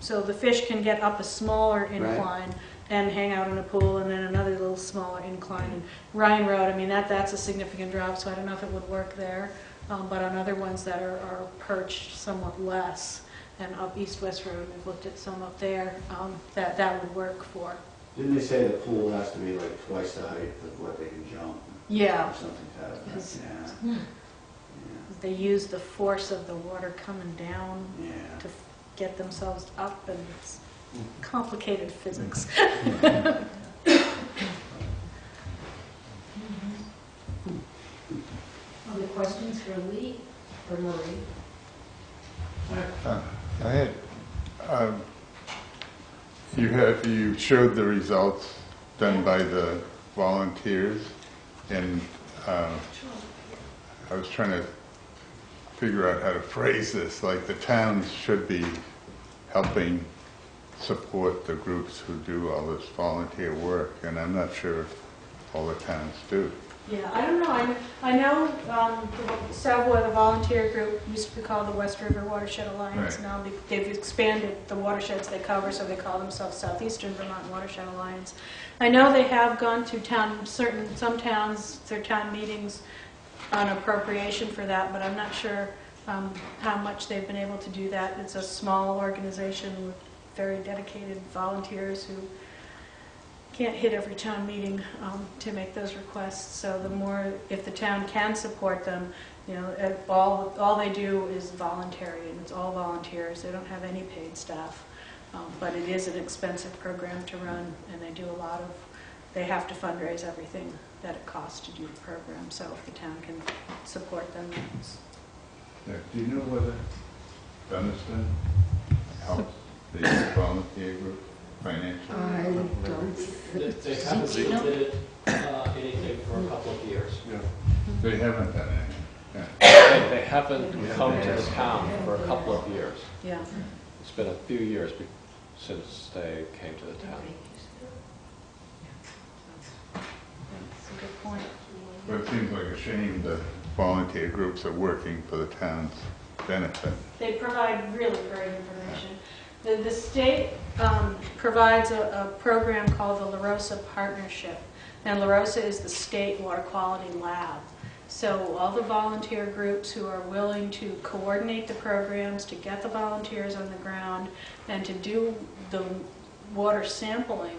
the fish can get up a smaller incline and hang out in a pool, and then another little smaller incline. And Ryan Road, I mean, that's a significant drop, so I don't know if it would work there. But on other ones that are perched somewhat less, and up East-West Road, we've looked at some up there, that would work for. Didn't they say the pool has to be like twice the height of what they can jump? Yeah. Or something to that. Yeah. They use the force of the water coming down to get themselves up, and it's complicated physics. Other questions for Lee or Marie? I had, you showed the results done by the volunteers, and I was trying to figure out how to phrase this, like the towns should be helping support the groups who do all this volunteer work, and I'm not sure if all the towns do. Yeah, I don't know. I know Savoy, the volunteer group, used to be called the West River Watershed Alliance. Right. Now they've expanded the watersheds they cover, so they call themselves Southeastern Vermont Watershed Alliance. I know they have gone to some towns, their town meetings on appropriation for that, but I'm not sure how much they've been able to do that. It's a small organization with very dedicated volunteers who can't hit every town meeting to make those requests. So the more, if the town can support them, you know, all they do is voluntary, and it's all volunteers. They don't have any paid staff, but it is an expensive program to run, and they do they have to fundraise everything that it costs to do the program. So if the town can support them, Do you know whether Dummerston helps the volunteer group financially? I don't think. They haven't submitted anything for a couple of years. They haven't done anything. They haven't come to the town for a couple of years. yeah. It's been a few years since they came to the town. That's a good point. But it seems like a shame that volunteer groups are working for the town's benefit. They provide really great information. The state provides a program called the La Rosa Partnership, and La Rosa is the state water quality lab. So all the volunteer groups who are willing to coordinate the programs, to get the volunteers on the ground, and to do the water sampling,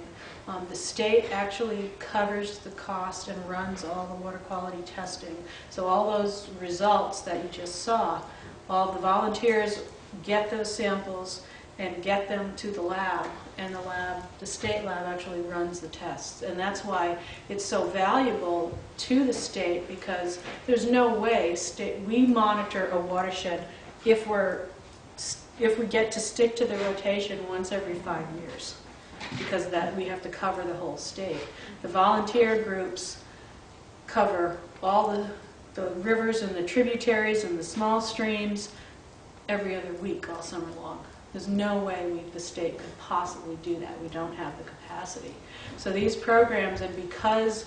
the state actually covers the cost and runs all the water quality testing. So all those results that you just saw, all the volunteers get those samples and get them to the lab, and the state lab actually runs the tests. And that's why it's so valuable to the state, because there's no way we monitor a watershed if we get to stick to the rotation once every 5 years, because we have to cover the whole state. The volunteer groups cover all the rivers and the tributaries and the small streams every other week all summer long. There's no way the state could possibly do that. We don't have the capacity. So these programs, and because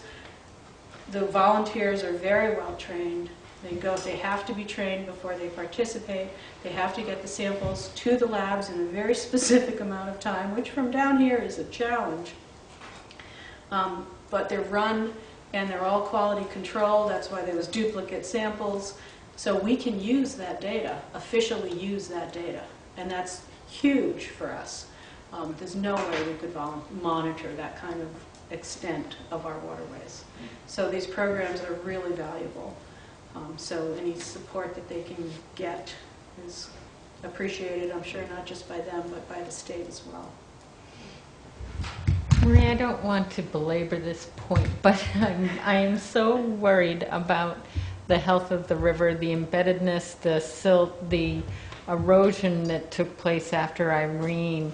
the volunteers are very well trained, they have to be trained before they participate. They have to get the samples to the labs in a very specific amount of time, which from down here is a challenge. But they're run, and they're all quality control. That's why there was duplicate samples. So we can use that data, officially use that data. And that's huge for us. There's no way we could monitor that kind of extent of our waterways. So these programs are really valuable. So any support that they can get is appreciated, I'm sure, not just by them, but by the state as well. Marie, I don't want to belabor this point, but I am so worried about the health of the river, the embeddedness, the silt, the erosion that took place after Irene,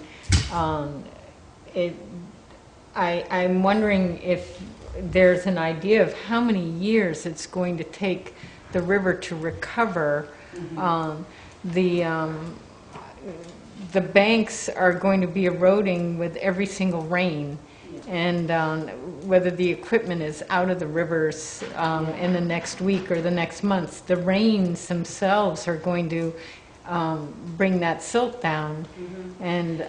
I'm wondering if there's an idea of how many years it's going to take the river to recover. The banks are going to be eroding with every single rain, and whether the equipment is out of the rivers in the next week or the next month, the rains themselves are going to bring that silt down. And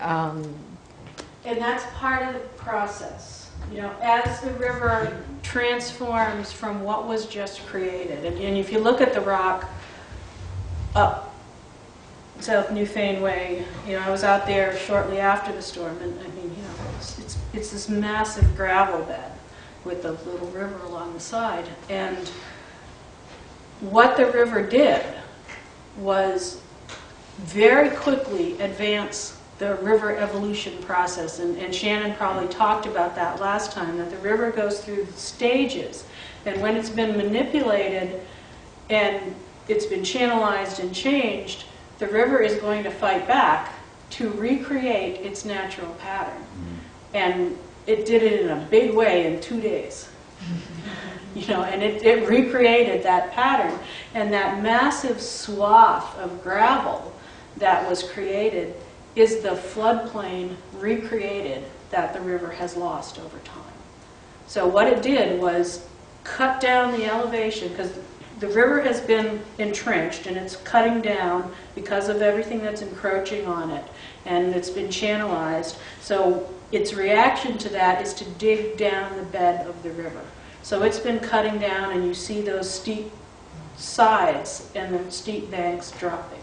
that's part of the process. You know, as the river transforms from what was just created, and if you look at the rock up South Newfane Way, you know, I was out there shortly after the storm, and I mean, you know, it's this massive gravel bed with a little river along the side. And what the river did was very quickly advance the river evolution process, and Shannon probably talked about that last time, that the river goes through stages, and when it's been manipulated and it's been channelized and changed, the river is going to fight back to recreate its natural pattern. And it did it in a big way in 2 days. You know, and it recreated that pattern, and that massive swath of gravel that was created is the floodplain recreated that the river has lost over time. So what it did was cut down the elevation, because the river has been entrenched and it's cutting down because of everything that's encroaching on it, and it's been channelized. So its reaction to that is to dig down the bed of the river. So it's been cutting down, and you see those steep sides and the steep banks dropping.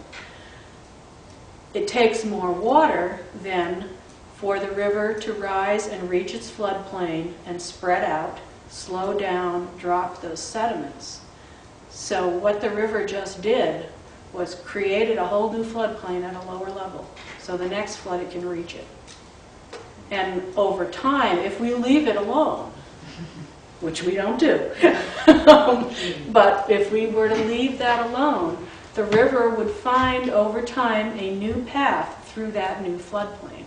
It takes more water then for the river to rise and reach its floodplain and spread out, slow down, drop those sediments. So what the river just did was created a whole new floodplain at a lower level. So the next flood it can reach it. And over time, if we leave it alone, which we don't do, but if we were to leave that alone, the river would find over time a new path through that new floodplain.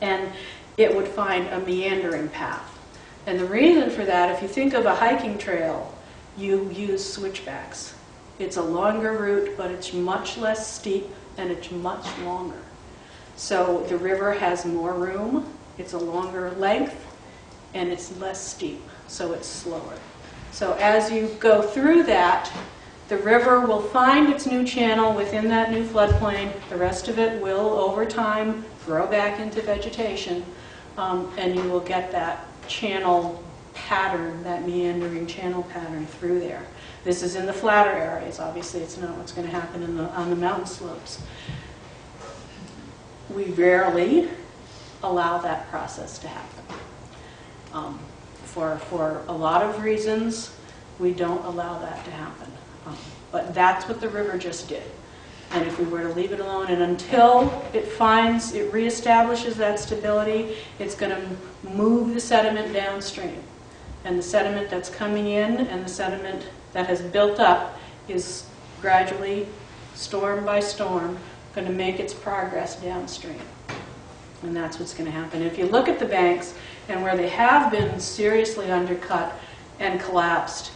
And it would find a meandering path. And the reason for that, if you think of a hiking trail, you use switchbacks. It's a longer route, but it's much less steep and it's much longer. So the river has more room, it's a longer length, and it's less steep, so it's slower. So as you go through that, the river will find its new channel within that new floodplain. The rest of it will, over time, grow back into vegetation, and you will get that channel pattern, that meandering channel pattern through there. This is in the flatter areas. Obviously, it's not what's going to happen on the mountain slopes. We rarely allow that process to happen. For a lot of reasons, we don't allow that to happen. But that's what the river just did. And if we were to leave it alone, and until it reestablishes that stability, it's going to move the sediment downstream. And the sediment that's coming in and the sediment that has built up is gradually, storm by storm, going to make its progress downstream. And that's what's going to happen. If you look at the banks and where they have been seriously undercut and collapsed,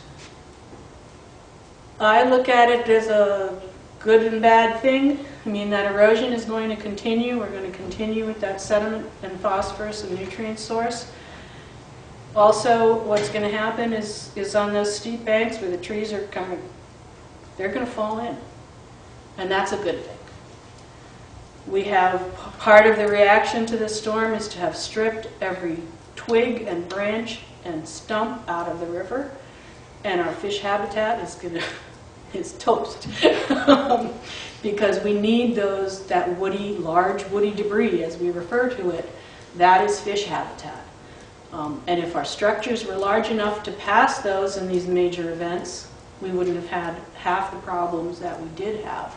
I look at it as a good and bad thing. I mean, that erosion is going to continue. We're going to continue with that sediment and phosphorus and nutrient source. Also, what's going to happen is on those steep banks where the trees are coming, they're going to fall in. And that's a good thing. We have, part of the reaction to the storm is to have stripped every twig and branch and stump out of the river. And our fish habitat is toast. Because we need that woody, large woody debris, as we refer to it, that is fish habitat. And if our structures were large enough to pass those in these major events, we wouldn't have had half the problems that we did have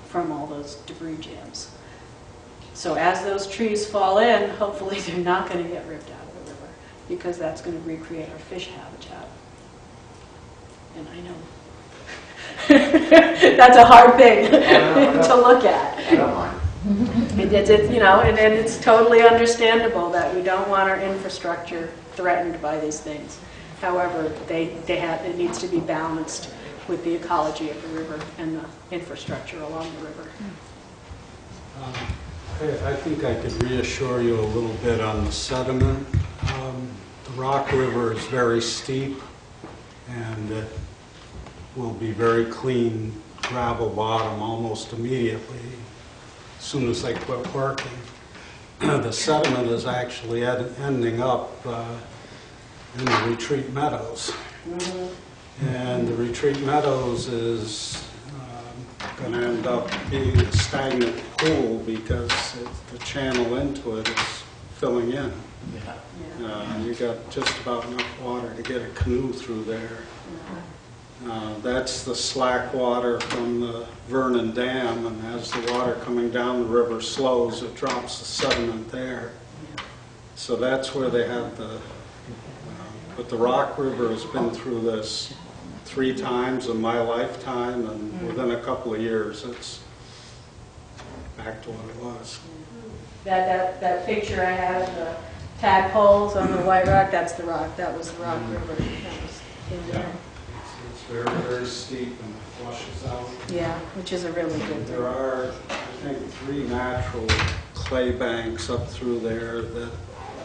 from all those debris jams. So as those trees fall in, hopefully they're not going to get ripped out of the river, because that's going to recreate our fish habitat. And I That's a hard thing to look at. I don't mind. And it's totally understandable that we don't want our infrastructure threatened by these things. However, it needs to be balanced with the ecology of the river and the infrastructure along the river. I think I could reassure you a little bit on the sediment. The Rock River is very steep, and it will be very clean gravel bottom almost immediately, as soon as they quit working. The sediment is actually ending up in the retreat meadows. And the retreat meadows is going to end up being a stagnant pool because the channel into it is filling in. You got just about enough water to get a canoe through there. That's the slack water from the Vernon Dam, and as the water coming down the river slows, it drops the sediment there. So that's where they have but the Rock River has been through this 3 times in my lifetime, and within a couple of years, it's back to what it was. That picture I had of the tadpoles on the White Rock, that's the rock. That was the Rock River. That was in there. It's very, very steep and it flushes out. Yeah, which is a really good thing. There are, I think, 3 natural clay banks up through there that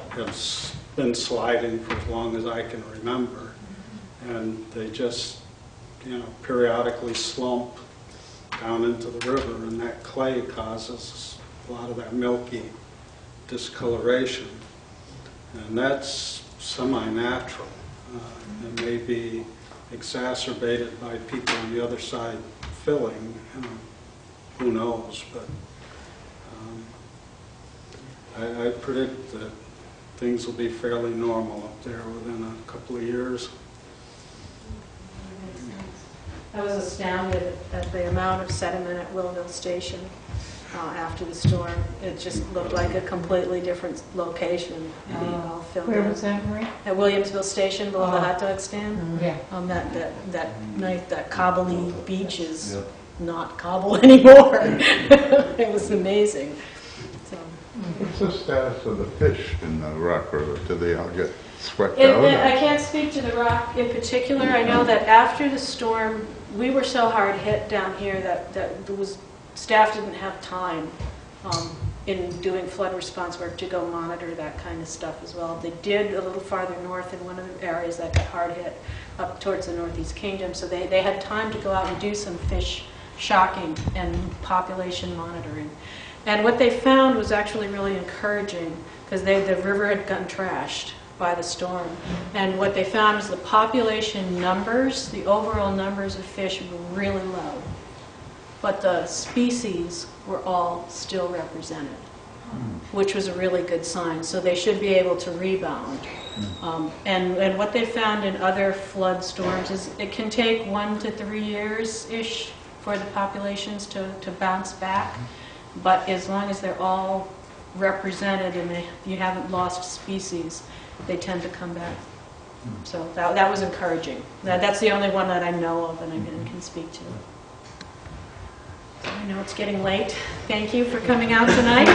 have been sliding for as long as I can remember. And they just, periodically slump down into the river, and that clay causes a lot of that milky discoloration. And that's semi-natural. It may be exacerbated by people on the other side filling, who knows, but I predict that things will be fairly normal up there within a couple of years. I was astounded at the amount of sediment at Willville Station after the storm. It just looked like a completely different location. Being all filled Where in. was that, Marie? At Williamsville Station, below the hot dog stand. Yeah. That night, that cobbly beach is not cobble anymore. It was amazing. So. What's the status of the fish in the Rock River? Do they all get swept I out? can't speak to the rock in particular. I know that after the storm, we were so hard hit down here that staff didn't have time in doing flood response work to go monitor that kind of stuff as well. They did a little farther north in one of the areas that got hard hit up towards the Northeast Kingdom, so they had time to go out and do some fish shocking and population monitoring. And what they found was actually really encouraging, because the river had gotten trashed by the storm. And what they found was the population numbers, the overall numbers of fish were really low. But the species were all still represented, which was a really good sign. So they should be able to rebound. And what they found in other flood storms is it can take 1 to 3 years-ish for the populations to bounce back. But as long as they're all represented and you haven't lost species, they tend to come back. So that was encouraging. That's the only one that I know of and I can speak to. I know it's getting late. Thank you for coming out tonight.